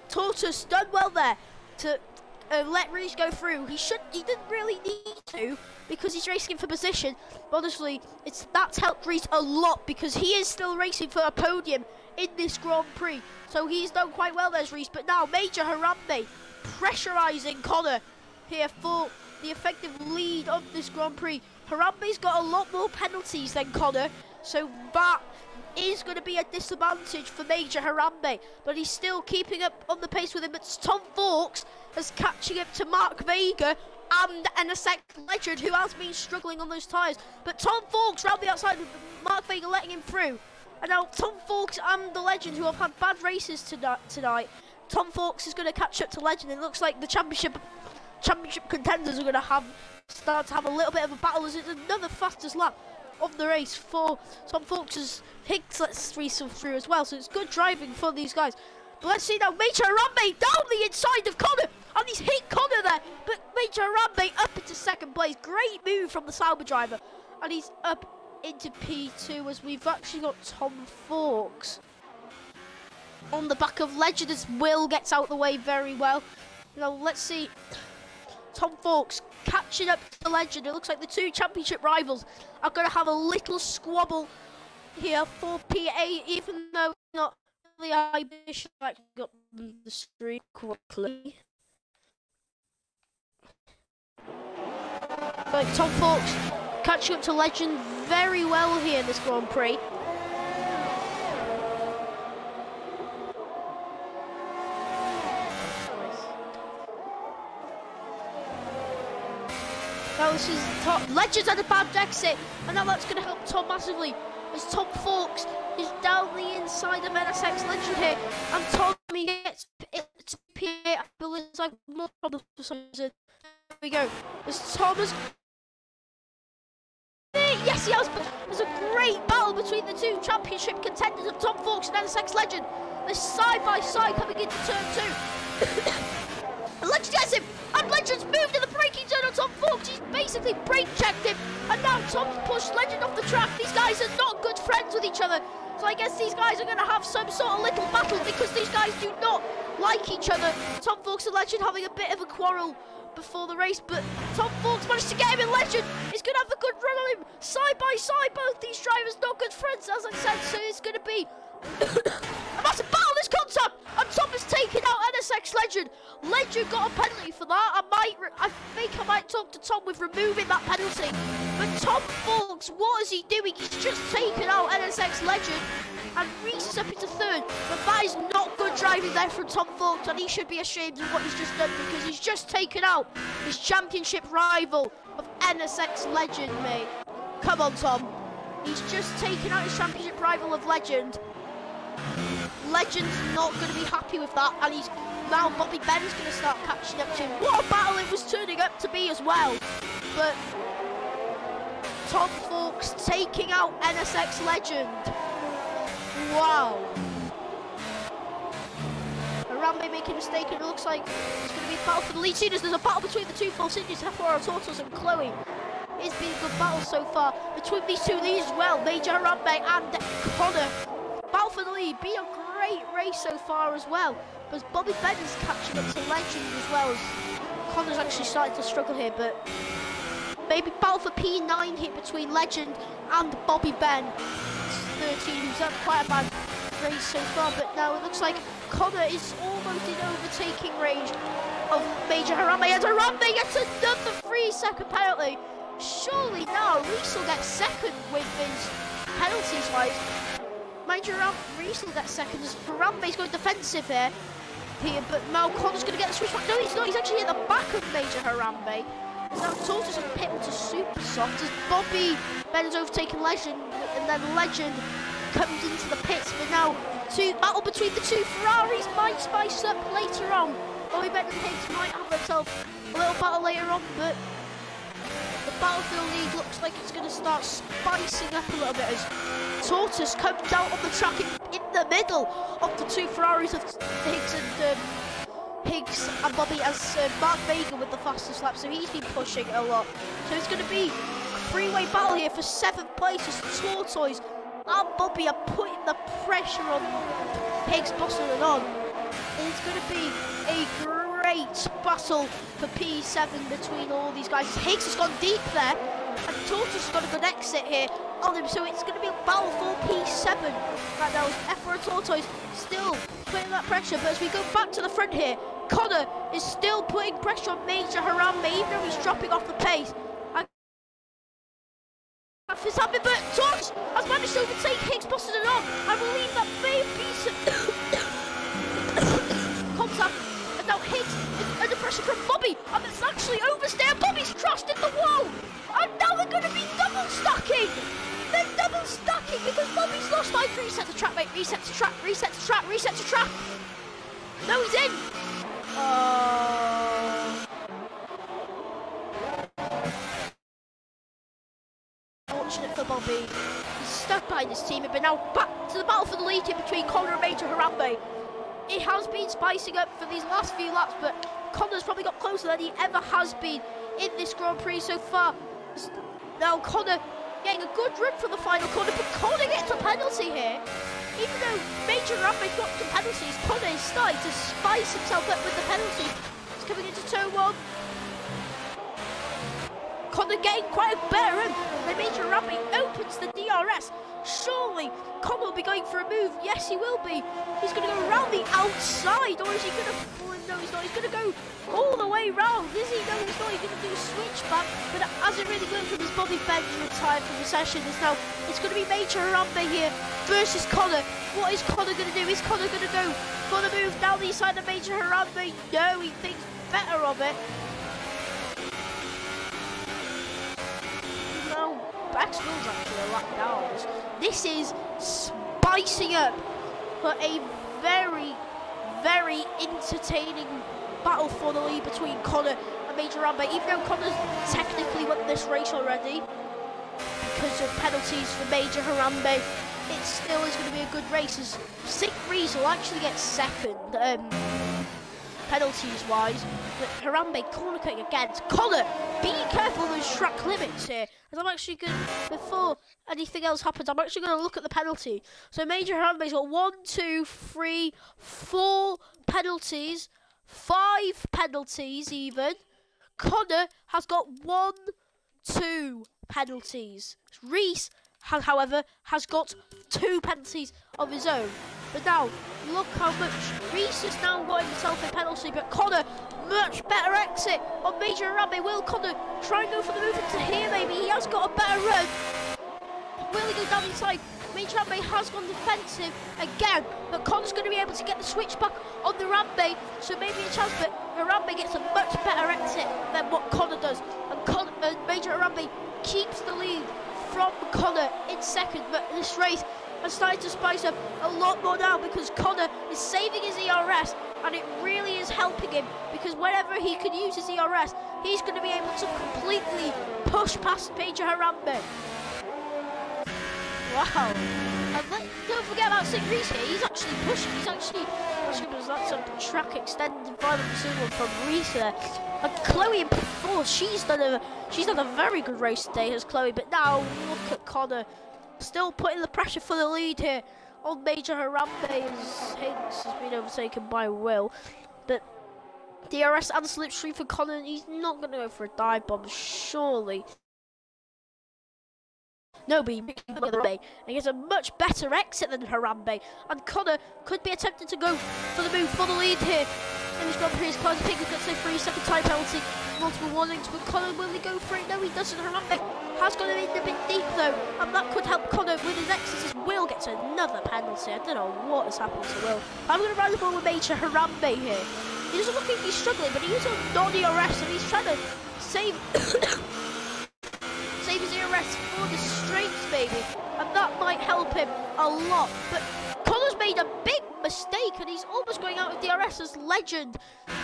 Tortoise done well there to let Reese go through. He didn't really need to, because he's racing for position. But honestly, that's helped Reese a lot, because he is still racing for a podium in this Grand Prix. So he's done quite well, there's Reese. But now Major Harambe pressurising Connor here for the effective lead of this Grand Prix. Harambe's got a lot more penalties than Connor, so that is going to be a disadvantage for Major Harambe, but he's still keeping up on the pace with him. It's Tom Fawkes is catching up to Mark Vega and NSX Legend, who has been struggling on those tyres. But Tom Fawkes round the outside with Mark Vega letting him through. And now Tom Fawkes and the Legend, who have had bad races tonight. Tom Fawkes is going to catch up to Legend. It looks like the championship contenders are going to start to have a little bit of a battle, as it's another fastest lap of the race for Tom Fawkes, as Higgs lets race through as well. So it's good driving for these guys. But let's see now, Major Harambe down the inside of Connor, and he's hit Connor there. But Major Harambe up into second place. Great move from the Sauber driver, and he's up into P2, as we've actually got Tom Fawkes on the back of Legend, as Will gets out the way very well. Now let's see, Tom Fawkes catching up to Legend. It looks like the two championship rivals are going to have a little squabble here for P8, even though not really ambitious. I got the street quickly. But Tom Fawkes catching up to Legend very well here in this Grand Prix. Now this is Tom. Legend's had a bad exit, and now that's going to help Tom massively, as Tom Fawkes is down the inside of NSX Legend here, and Tommy gets it to P8. I believe it's like more problems for some reason. There we go. As Thomas. Yes, he has. There's a great battle between the two championship contenders of Tom Fawkes and NSX Legend. They're side by side coming into turn 2. Legend gets him, and Legend's moved in the braking zone on Tom Fawkes. He's basically brake checked him, and now Tom's pushed Legend off the track. These guys are not good friends with each other, so I guess these guys are going to have some sort of little battle, because these guys do not like each other. Tom Fawkes and Legend having a bit of a quarrel before the race, but Tom Fawkes managed to get him in. Legend is going to have a good run on him. Side by side, both these drivers not good friends, as I said, so it's going to be a massive battle this concept, and Tom has taken out NSX Legend. Legend got a penalty for that. I think I might talk to Tom with removing that penalty. But Tom Fawkes, what is he doing? He's just taken out NSX Legend, and Reese is up into third. But that is not good driving there from Tom Fawkes, and he should be ashamed of what he's just done, because he's just taken out his championship rival of NSX Legend, mate. Come on, Tom. He's just taken out his championship rival of Legend. Legend's not going to be happy with that, and he's now Bobby Ben's going to start catching up to him. What a battle it was turning up to be as well. But Tom Fawkes taking out NSX Legend. Wow. Harambe making a mistake, and it looks like it's going to be a battle for the lead seeders. There's a battle between the two false Indians, FORL Tortos and Chloe. It's been a good battle so far between these two leads as well, Major Harambe and Connor. Battle for the lead, be a great race so far as well. Because Bobby Ben is catching up to Legend as well, as Connor's actually starting to struggle here, but maybe battle for P9 here between Legend and Bobby Ben. 13, who's had quite a bad race so far, but now it looks like Connor is almost in overtaking range of Major Harambe, and Harambe gets another 3-second penalty. Surely now Reese will get second with his penalties wise. Major Reese will get second, as Harambe's going defensive here, but now Connor's going to get the switch back. No, he's not. He's actually at the back of Major Harambe. Now Tortoise has pit to super soft, as Bobby Ben's overtaken Legend, and then Legend comes into the pits. But now battle between the two Ferraris might spice up later on. Bobby Ben and Higgs might have themselves a little battle later on, but the battlefield lead looks like it's going to start spicing up a little bit, as Tortoise comes out on the track in the middle of the two Ferraris of Higgs and Bobby, as Mark Vega with the fastest lap, so he's been pushing a lot. So it's going to be a three-way battle here for 7th place, as Tortoise and Bobby are putting the pressure on Higgs, bossing it on. It's going to be a great battle for P7 between all these guys. Higgs has gone deep there, and Tortoise has got a good exit here on him, so it's going to be a battle for P7 right now. FORL Tortoise still putting that pressure, but as we go back to the front here, Connor is still putting pressure on Major Harambe, even though he's dropping off the pace. It's happening, but Tortoise has managed to overtake Higgs, passes it on. I believe that may be some contact, and now hit under pressure from Bobby, and it's actually oversteer. Bobby's trashed in the wall, and now they're going to be double stacking. They're double stacking because Bobby's lost line. Reset the track, mate. Reset the track. Reset the track. Reset the track. No, he's in. Fortunate for Bobby. He's stuck behind his teammate, but now back to the battle for the lead in between Connor and Major Harambe. It has been spicing up for these last few laps, but Connor's probably got closer than he ever has been in this Grand Prix so far. Now Connor getting a good run from the final corner, but Connor gets a penalty here. Even though Major Harambe got some penalties, Connor is starting to spice himself up with the penalty. He's coming into turn 1. Connor getting quite a better run. Then Major Harambe opens the DRS. Surely Connor will be going for a move. Yes, he will be. He's going to go around the outside, or is he going to? No, he's not. He's going to go all the way round. Is he? No, he's not. He's going to do a switchback. But it hasn't really worked from his body. Bench retired from the session. It's going to be Major Harambe here versus Connor. What is Connor going to do? Is Connor going to go for the move down the side of Major Harambe? No, he thinks better of it. Maxwell's actually a lap down. This is spicing up for a very, very entertaining battle for the lead between Connor and Major Harambe. Even though Connor's technically won this race already because of penalties for Major Harambe, it still is going to be a good race as Sick Reese will actually get second. Penalties wise, but Harambe corner cutting against Connor. Be careful of those track limits here, as I'm actually going, before anything else happens, I'm actually going to look at the penalty. So Major Harambe's got 1, 2, 3, 4 penalties, 5 penalties even. Connor has got 1, 2 penalties. Reese, however, has got 2 penalties of his own. But now, look how much Reese has now got himself a penalty, but Connor, much better exit on Major Harambe. Will Connor try and go for the move into here, maybe? He has got a better run. Will he go down inside? Major Harambe has gone defensive again, but Connor's going to be able to get the switch back on the Harambe, so maybe a chance, but Harambe gets a much better exit than what Connor does. And Major Harambe keeps the lead from Connor in second, but this race has started to spice up a lot more now because Connor is saving his ERS, and it really is helping him because whenever he can use his ERS, he's going to be able to completely push past Major Harambe. Wow. And don't forget about Sick Reese here, he's actually pushing, that's a track extended final decision from Reese there. And Chloe in P4, she's done a very good race today, has Chloe, but now look at Connor. Still putting the pressure for the lead here on Major Harambe as Hinks has been overtaken by Will. But DRS and slipstream for Connor, he's not going to go for a dive bomb, surely. No, but he gets a much better exit than Harambe. And Connor could be attempting to go for the move for the lead here in this Grand Prix. As Connor gets a 3-second time penalty, multiple warnings, but Connor, will he go for it? No, he doesn't. Harambe has gone in a bit deep though, and that could help Connor with his exits as Will gets another penalty. I don't know what has happened to Will. I'm going to ride the ball with Major Harambe here. He doesn't look like he's struggling, but he's on non-ERS and he's trying to save his ERS for the straights, maybe, and that might help him a lot. But Connor's made a big mistake and he's almost going out of DRS as legend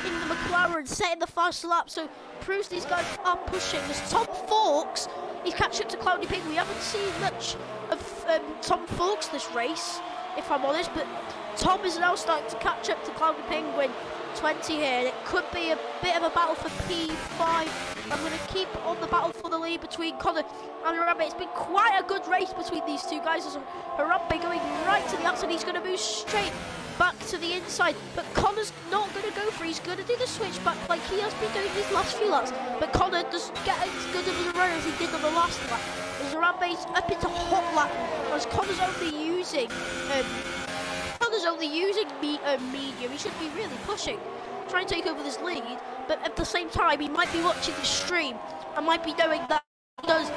in the McLaren, setting the fast lap, so proves these guys are pushing. There's Tom Fawkes, he's catching up to Cloudy Penguin. We haven't seen much of Tom Fawkes this race, if I'm honest, but Tom is now starting to catch up to Cloudy Penguin 20 here, and it could be a bit of a battle for P5. I'm going to keep on the battle for the lead between Connor and Harambe. It's been quite a good race between these two guys, as Harambe going right to the outside. He's going to move straight back to the inside, but Connor's not going to go for it. He's going to do the switch back like he has been doing these last few laps, but Connor doesn't get as good of a run as he did on the last lap. As Harambe's up into hot lap, as Connor's only using medium. He should be really pushing, trying to take over this lead, but at the same time he might be watching the stream and might be knowing that he does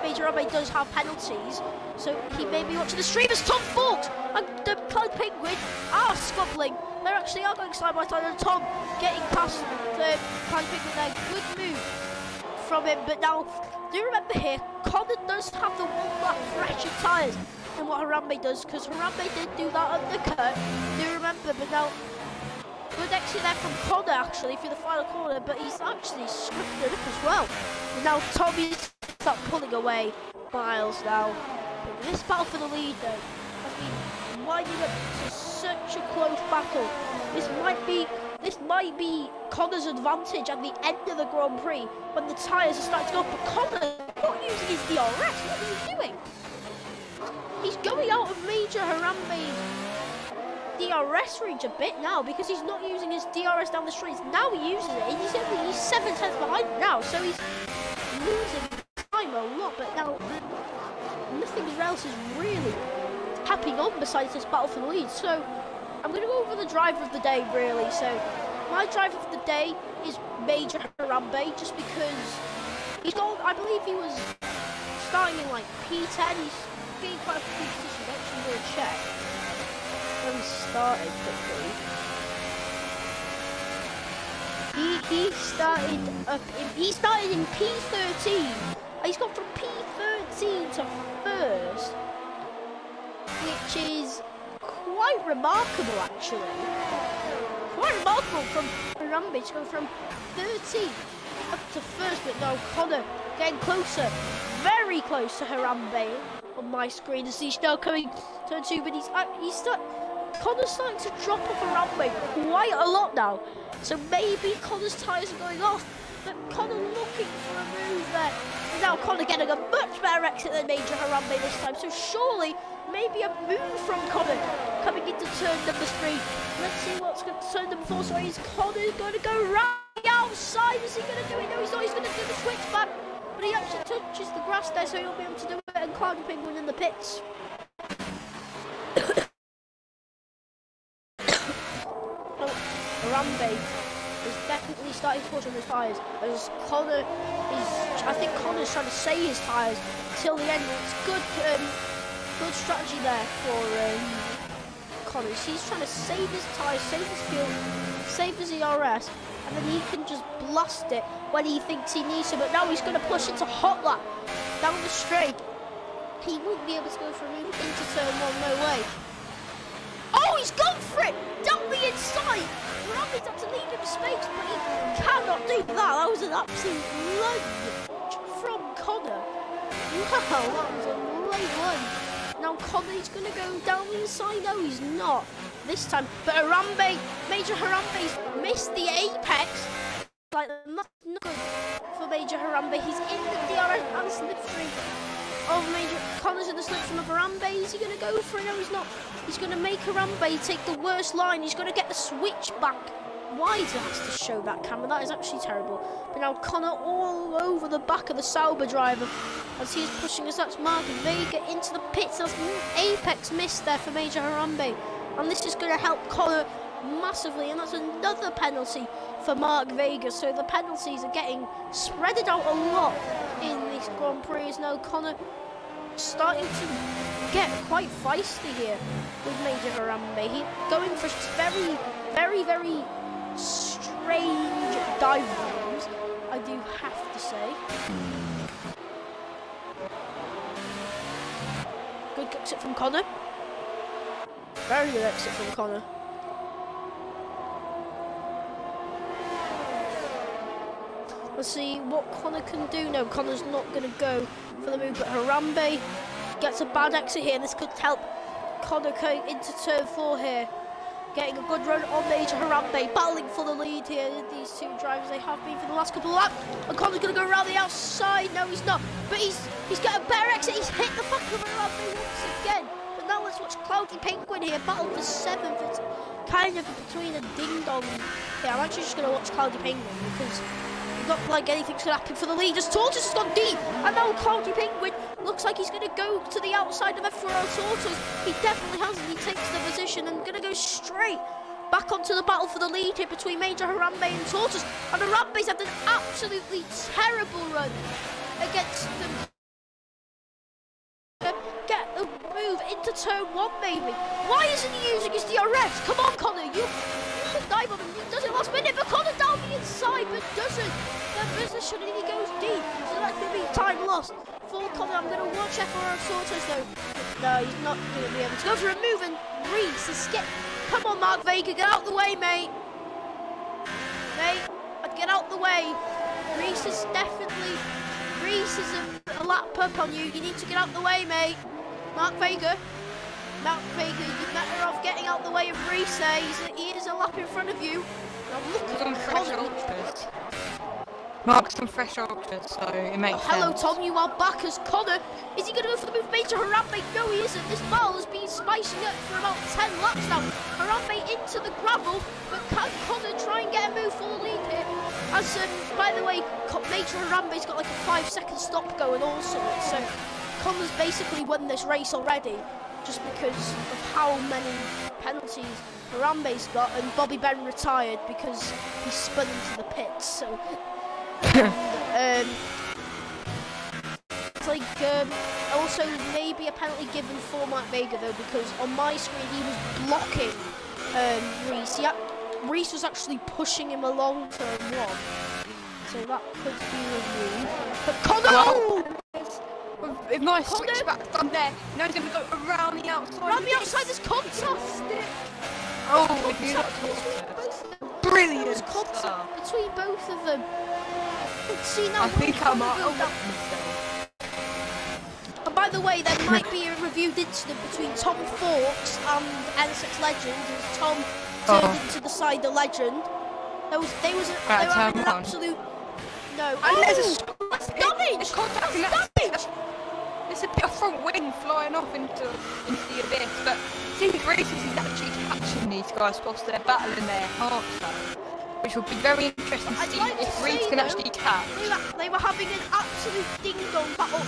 Major Harambe does have penalties, so he may be watching the stream as Tom Fawkes and the Cloud Penguin are scuffling. They actually are going side by side, and Tom getting past the Cloud Penguin there. Good move from him, but now, do remember here, Connor does have the 1 lap fresher tyres than what Harambe does, because Harambe did do that undercut, do remember, but now, good exit there from Connor actually through the final corner, but he's actually scripted it up as well. And now Tommy's start pulling away Miles now. But this battle for the lead though has been winding up to such a close battle. This might be Connor's advantage at the end of the Grand Prix when the tyres are starting to go, but Connor not using his DRS. What is he doing? He's going out of Major Harambe's DRS range a bit now because he's not using his DRS down the streets. Now he uses it. He's 7 tenths behind now, so he's losing time a lot. But now nothing else is really happening on besides this battle for the lead. So I'm going to go over the driver of the day really. So my driver of the day is Major Harambe, just because he's got, I believe he was starting in like P10. He's getting quite a few positions. I'm actually going to check. He started quickly. He started in P13. He's gone from P13 to first, which is quite remarkable actually. Quite remarkable from Harambe to go from 13 up to first, but now Connor getting closer, very close to Harambe on my screen as he's now coming turn 2, but Connor's starting to drop off Harambe quite a lot now, so maybe Connor's tyres are going off, but Connor looking for a move there, and now Connor getting a much better exit than Major Harambe this time, so surely maybe a move from Connor coming into turn number 3. Let's see what's going to turn number 4, so is Connor going to go right outside? Is he going to do it? No, he's not. He's going to do the switch back, but he actually touches the grass there, so he'll be able to do it, and Cloud Penguin in the pits. Harambe is definitely starting to push on his tyres, as Connor is, I think Connor's trying to save his tyres till the end. It's good strategy there for Connor. He's trying to save his tyres, save his fuel, save his ERS, and then he can just blast it when he thinks he needs to, but now he's going to push into hot lap down the straight. He won't be able to go for a move into turn 1, no way. Oh, he's gone for it! Down the inside! Harambe's had to leave him space, but he cannot do that. That was an absolute lunge from Connor. Wow, that was a late lunge. Now Connor's going to go down the inside. No, he's not this time. But Harambe, Major Harambe's missed the apex. Like, not good for Major Harambe. He's in the DRS and slipstream of Major. Connor's in the slipstream of Harambe. Is he going to go for it? No, he's not. He's going to make Harambe take the worst line. He's going to get the switch back. Why does it have to show that camera? That is actually terrible. But now Connor all over the back of the Sauber driver as he is pushing us. That's Mark Vega into the pits. That's apex miss there for Major Harambe. And this is going to help Connor massively. And that's another penalty for Mark Vega. So the penalties are getting spreaded out a lot in this Grand Prix. Now Connor starting to get quite feisty here with Major Harambe. He's going for very, very, very strange dive moves, I do have to say. Good exit from Connor. Very good exit from Connor. Let's see what Connor can do. No, Connor's not going to go for the move, but Harambe gets a bad exit here. This could help Connor going into turn 4 here. Getting a good run on Major Harambe, battling for the lead here. These two drivers, they have been for the last couple of laps. And Connor's going to go around the outside. No, he's not. But he's got a better exit. He's hit the back of Harambe once again. But now let's watch Cloudy Penguin here, battle for 7th. It's kind of between a ding-dong. Yeah, I'm actually just going to watch Cloudy Penguin because not like anything's going to happen for the lead. As Tortoise has gone deep, and now Cloudy Penguin looks like he's going to go to the outside of FORL Tortoise. He definitely has, and he takes the position and going to go straight back onto the battle for the lead here between Major Harambe and Tortoise. And Harambe's had an absolutely terrible run against them. into turn 1 maybe. Why isn't he using his DRS? Come on, Connor, you dive on him. He does it last minute, but Connor down the inside, but doesn't. The position and he goes deep, so that could be time lost. For Connor, I'm going to watch FORL Sortos though. No, he's not going to be able to go for a move, and Reese is skipped. Come on, Mark Vega, get out the way, mate. Mate, get out the way. Reese is a lap up on you. You need to get out the way, mate. Mark Vega, you're better off getting out the way of Reese. He is a lap in front of you. Now look at Connor. Mark's some fresh ultras, so it makes sense. Hello, Tom, you are back as Connor. Is he going to go for the move made to Harambe? No, he isn't. This battle has been spicing up for about 10 laps now. Harambe into the gravel, but can Connor try and get a move for the lead here? As, by the way, Major Harambe's got like a 5-second stop going also, so Connor's basically won this race already, just because of how many penalties Harambe's got, and Bobby Ben retired because he spun into the pits, so... it's like also maybe a penalty given for Mark Vega though, because on my screen he was blocking Reese. Reese was actually pushing him along turn 1, so that could be reviewed. But Connor! If my switchback's done there, no, he's going to go around the outside. Around the outside, there's contact. Oh, brilliant! There's contact between both of them. See now, I think I'm out. And by the way, there might be a reviewed incident between Tom Forks and N6 Legend, as Tom turned into the side of Legend. They were having an absolute... No. And there's damage! Damage! There's a bit of front wing flying off into the abyss, but I think Reese is actually catching these guys whilst they're battling their hearts out, which will be very interesting to see if Reese can actually catch. They were having an absolute ding-dong battle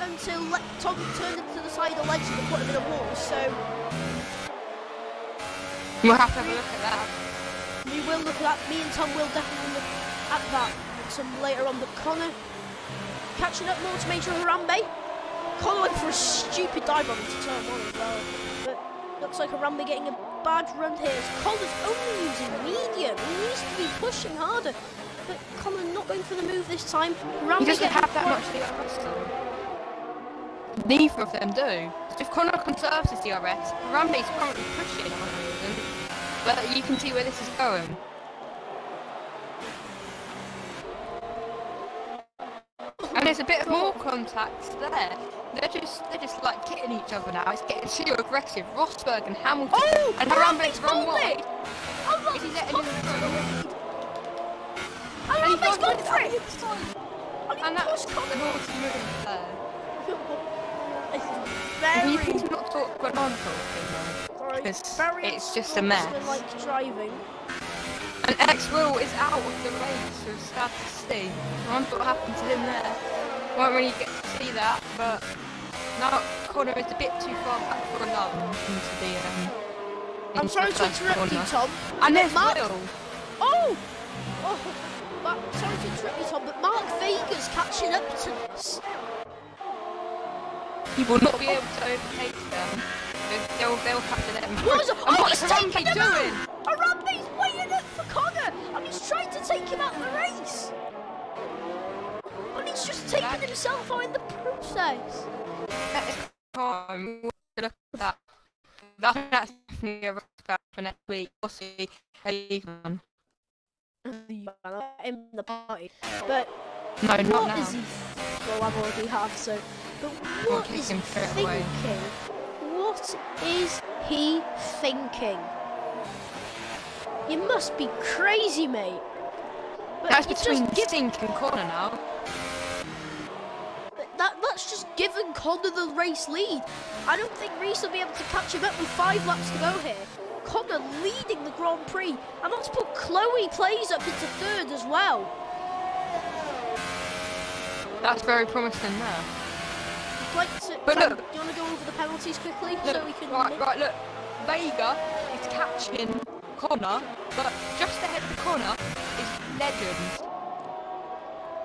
until Tom turned into the side of Legend and put him in a wall, so... We'll have to have a look at that. We will look at that. Me and Tom will definitely look at that some later on. But Connor catching up more to Major Harambe. Connor went for a stupid dive on into turn 1 as well. But looks like Harambe getting a bad run here. Connor's only using medium. He needs to be pushing harder. But Connor not going for the move this time. Harambe he doesn't have that much DRS though. Neither of them do. If Connor conserves his DRS, Harambe's currently pushing on the reason. But you can see where this is going. And there's a bit of more contact there. They're just like hitting each other now. It's getting too aggressive. Rosberg and Hamilton and Harambe's wrong way. Is he letting him through? Harambe's gone for it. And that's the naughty move there. Very... He's not talking on it's just a mess. Like driving. And Alex Will is out of the race, so it's sad to see. I wonder what happened to him there. Won't really get to see that, but now Connor is a bit too far back for a lap into the I'm sorry to interrupt you, Tom. And there's Mark... Will. Oh, sorry to interrupt you, Tom, but Mark Vega's catching up to this. He will not be able to overtake them. They'll capture them. What's Harambe doing? Harambe's waiting up for Connor, and he's trying to take him out of the race. But he's just taking himself out in the process. Next time, we'll look at that. That's definitely a race for next week. We'll see how you can. In the party, but no, not what now. Is he? Well, I've already have so. But what is he thinking? What is he thinking? You must be crazy, mate. But that's between Sink and Connor now. That's just given Connor the race lead. I don't think Reese will be able to catch him up with 5 laps to go here. Connor leading the Grand Prix, and that's put Chloe Plays up into 3rd as well. That's very promising there. Like to, but look, look, do you want to go over the penalties quickly look, so we can... Right, look. Vega is catching Connor, but just ahead of Connor is Legend.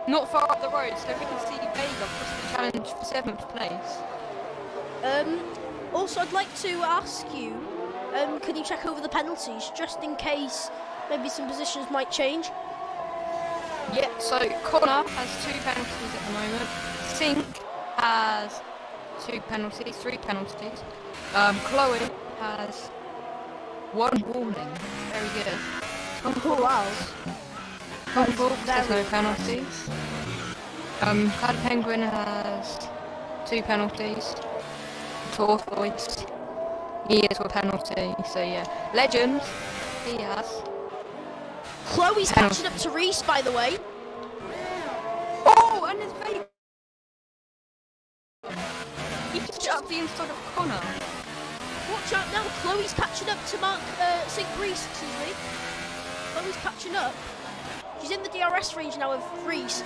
Not far up the road, so we can see Vega push the challenge for 7th place. Also, I'd like to ask you, can you check over the penalties, just in case maybe some positions might change? Yeah, so Connor has 2 penalties at the moment. Sink has 2 penalties, 3 penalties. Chloe has 1 warning. Very good. Oh, wow. There's no penalties. Cloud Penguin has 2 penalties. Tortoise, he has a penalty, so yeah. Legend, he has. Chloe's catching up to Reese, by the way. Oh, and his baby. He just jumped the inside of Connor. Watch out now, Chloe's catching up to St. Reese, excuse me. Chloe's catching up. She's in the DRS range now of Reese.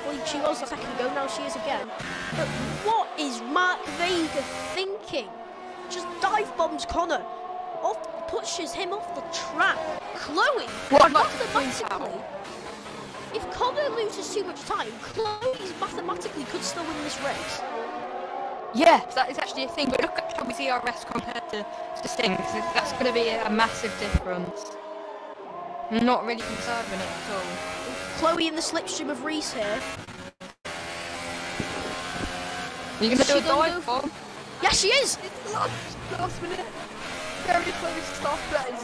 Well, she was a second ago, now she is again. But what is Mark Vega thinking? Just dive bombs Connor. Pushes him off the track. Chloe, mathematically, if Connor loses too much time, Chloe mathematically could still win this race. Yeah, that is actually a thing, but look at Chloe's ERS compared to Sting. That's going to be a massive difference. I'm not really concerned with it at all. Chloe in the slipstream of Reese here. Are you going to do a dive bomb? Yeah, she is! It's last minute. Very close stuff. That is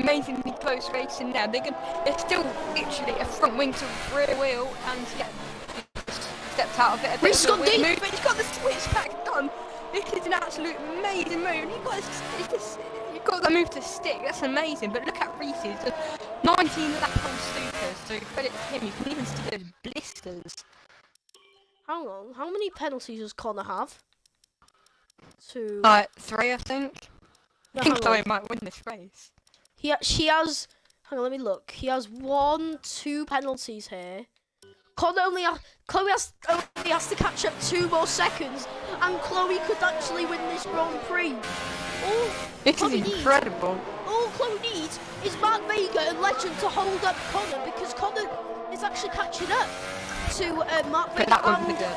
amazingly close racing now. They're still literally a front wing to rear wheel, and yeah, stepped out of it a bit. Reese got deep, but he's got the switch back done. This is an absolute amazing move. You've got the move to stick. That's amazing. But look at Reese's 19 lap on supers. So credit to him. You can even see those blisters. Hang on. How many penalties does Connor have? 2. 3, I think. No, I think Chloe might win this race. She has. Hang on, let me look. He has 1, 2 penalties here. Chloe only has to catch up 2 more seconds, and Chloe could actually win this Grand Prix. This is incredible. All Chloe needs is Mark Vega and Legend to hold up Connor, because Connor is actually catching up to Mark Vega. That would be good.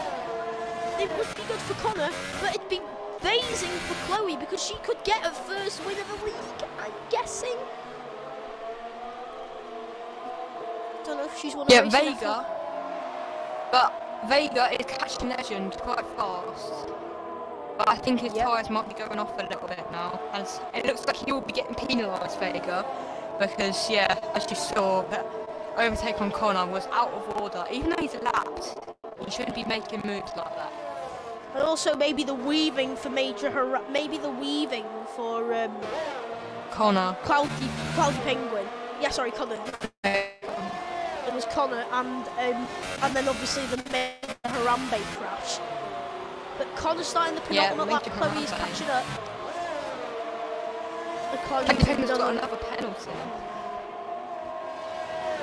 It would be good for Connor, but it'd be amazing for Chloe because she could get her first win of the league, I'm guessing. Don't know if she's won a race. Vega. But Vega is catching Legend quite fast. But I think his tyres might be going off a little bit now, as it looks like he will be getting penalised, Vega, because yeah, as you saw, that overtake on Connor was out of order. Even though he's lapped, he shouldn't be making moves like that. And also maybe the weaving for Connor. Cloudy Penguin. Yeah, sorry, Connor. It was Connor, and then obviously the Harambe crash. But Connor's starting the penultimate lap. Chloe's catching up. Penguin's got another penalty.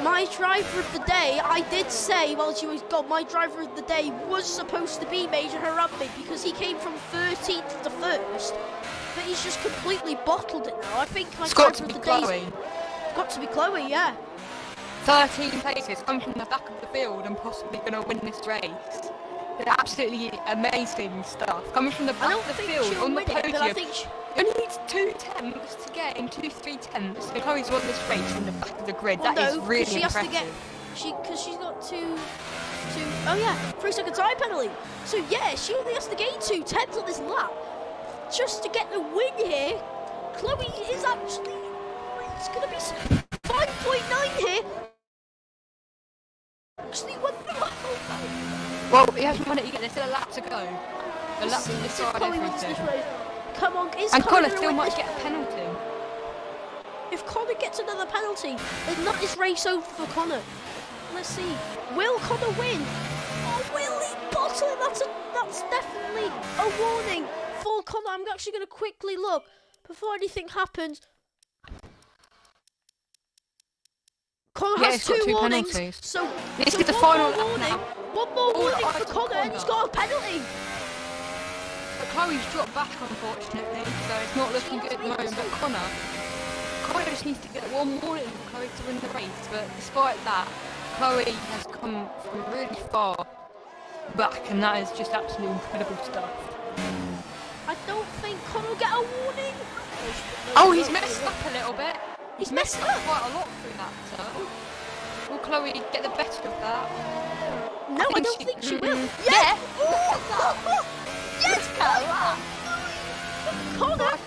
My driver of the day, I did say while she was gone, my driver of the day was supposed to be Major Harambe because he came from 13th to 1st, but he's just completely bottled it now. I think my driver of the day got to be Chloe, yeah. 13 places, come from the back of the field and possibly going to win this race. They're absolutely amazing stuff. Coming from the back of the field on the podium. But I think she only needs 2 tenths to get in, 2-3 tenths. And Chloe's won this race from the back of the grid. Well, that is really she impressive. Has to get, because she's got 3-second time penalty. So yeah, she only has to gain 2 tenths on this lap just to get the win here. Chloe is actually, it's going to be 5.9 here. Actually won the lap. Well, he hasn't won it yet. There's still a lap to go. A lap to decide everything. Come on, and Connor still might get a penalty. If Connor gets another penalty, then that is race over for Connor. Let's see. Will Connor win? Or will he bottle? That's definitely a warning for Connor. I'm actually going to quickly look before anything happens. Connor has 2 warnings, penalties. so this is the final warning. One more warning for Connor, and he's got a penalty. But Chloe's dropped back, unfortunately, so it's not looking good at the moment. But Connor just needs to get 1 warning for Chloe to win the race. But despite that, Chloe has come from really far back, and that is just absolutely incredible stuff. I don't think Connor will get a warning. Oh, he's messed up a little bit. He's messed up quite a lot through that turn. Will Chloe get the better of that? No, I don't think she will. Yeah! Yes! Connor!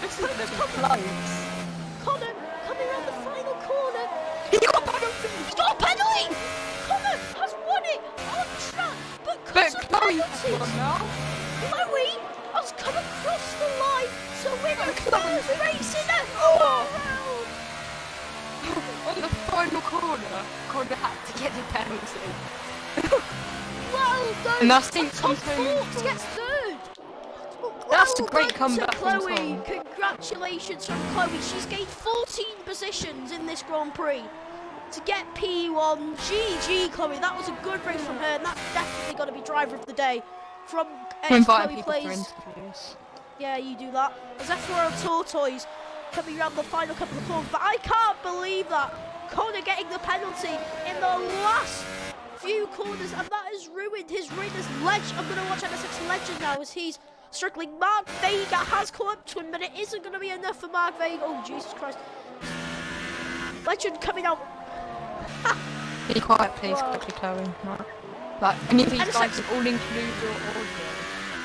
This is going to be close. Connor, coming around the final corner. He got a penalty! He's got a penalty! Connor has won it on track, but because of penalties, Chloe has come across the line to win her first race in a round. On the final corner, Connor had to get the penalty. Well done! And that's Tom Forbes gets third. That's a great comeback from Chloe. Tom. Congratulations from Chloe. She's gained 14 positions in this Grand Prix to get P1. GG, Chloe. That was a good race from her, and that's definitely going to be driver of the day from Chloe Plays. Yeah, you do that. As FORL Tortoise coming around the final couple of corners, but I can't believe that Connor getting the penalty in the last few corners, and that has ruined his win as Legend. I'm going to watch NSX Legend now as he's struggling. Mark Vega has caught up to him, but it isn't going to be enough for Mark Vega. Oh, Jesus Christ. Legend coming out. Be quiet, please, quickly, Chloe. Like, any of these guys all include your audio.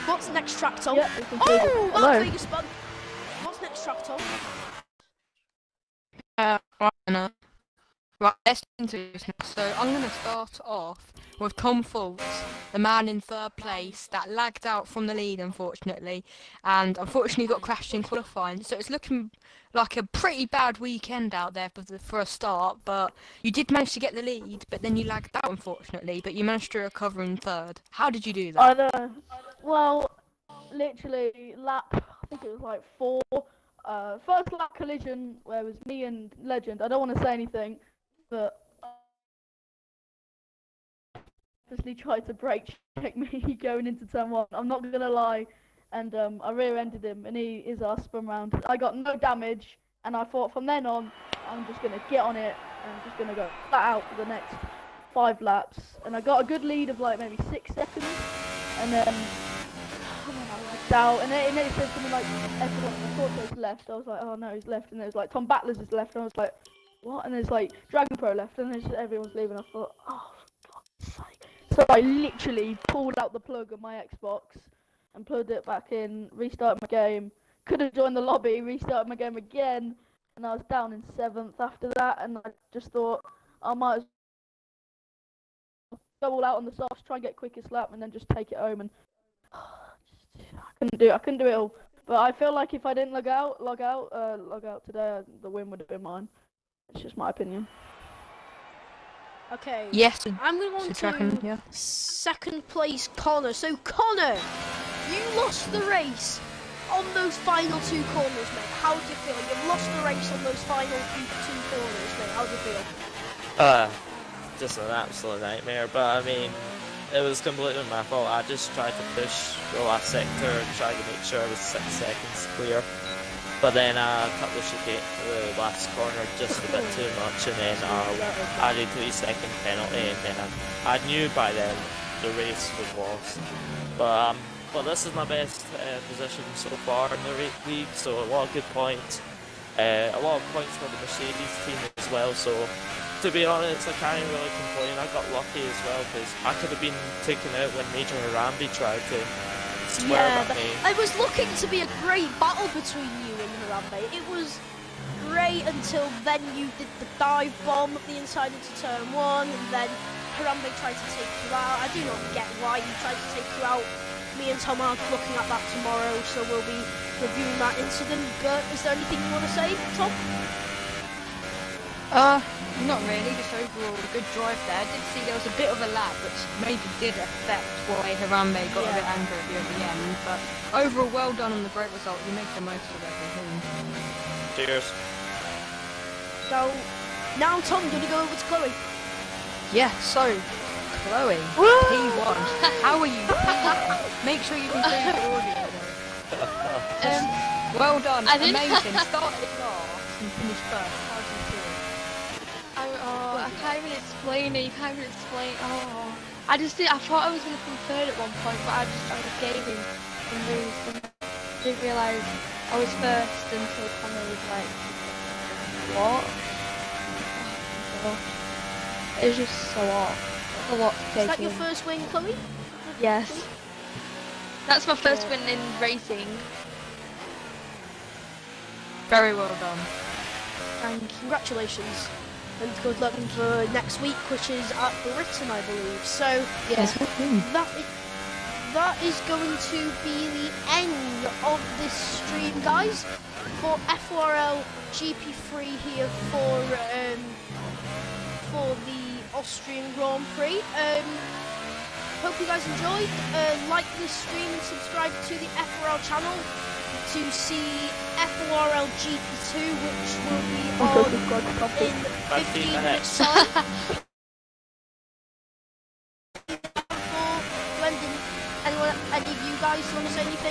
What's next track, Tom? Yeah, oh, Mark Vega spun. What's next track, Tom? Right, let's get into this now. So I'm going to start off with Tom Fultz, the man in third place that lagged out from the lead, unfortunately, and unfortunately got crashed in qualifying. So it's looking like a pretty bad weekend out there for a start, but you did manage to get the lead, but then you lagged out, unfortunately, but you managed to recover in third. How did you do that? I know. Well, literally, lap, I think it was like 4. First lap collision where it was me and Legend. I don't want to say anything, but obviously tried to brake check me going into turn 1. I'm not gonna lie, and I rear-ended him, and his ass spun round. I got no damage, and I thought from then on, I'm just gonna get on it and just gonna go flat out for the next 5 laps. And I got a good lead of like maybe 6 seconds, and then out, and then it said something like everyone, I thought it was left. I was like, oh no, he's left, and there's like Tom Battler's is left, and I was like, what? And there's like Dragon Pro left, and then everyone's leaving. I thought, oh, for God's sake. So I literally pulled out the plug of my Xbox and plugged it back in, restarted my game. Could have joined the lobby, restarted my game again, and I was down in 7th after that. And I just thought I might as well go all out on the softs, try and get quickest lap, and then just take it home. And I couldn't do it all. But I feel like if I didn't log out today, the win would have been mine. It's just my opinion. Okay. Yes. I'm going to second place Connor. So Connor, you lost the race on those final 2 corners, mate. How do you feel? You've lost the race on those final 2 corners, mate. How do you feel? Just an absolute nightmare. But I mean, it was completely my fault. I just tried to push the last sector and try to make sure I was 6 seconds clear. But then I cut the last corner just a bit too much, and then I added 3-second penalty, and then I knew by then the race was lost. But this is my best position so far in the league, so a lot of good points. A lot of points for the Mercedes team as well, so to be honest, I can't really complain. I got lucky as well, because I could have been taken out when Major Harambe tried to swear at me. It was looking to be a great battle between you and Harambe. It was great until then you did the dive bomb up the inside into turn 1, and then Harambe tried to take you out. I do not get why he tried to take you out. Me and Tom are looking at that tomorrow, so we'll be reviewing that incident. But is there anything you want to say, Tom? Not really, just overall a good drive there. I did see there was a bit of a lag, which maybe did affect why Harambe got a bit angry at you at the end, but overall well done on the great result. You make the most of everything. Cheers. So, now Tom, do you want to go over to Chloe? Yeah, so, Chloe, P1, how are you? Make sure you can see the audio though. Well done, amazing. Started last and finished first. How do you feel? I can't even explain it. You can't even explain. I thought I was gonna come third at one point, but I just gave him some reason. I didn't realise I was first until Connor was like, what? Oh, it was just so off. A lot to take Is that in. your first win, Chloe? Yes. That's my first win in racing. Very well done. And congratulations. And good luck for next week, which is at Britain, I believe. So, Yes. that is going to be the end of this stream, guys, for FORL GP3 here for the Austrian Grand Prix. Hope you guys enjoyed. Like this stream and subscribe to the FORL channel to see FORL GP2, which will be on in 15 minutes time. For Brendan, any of you guys want to say anything?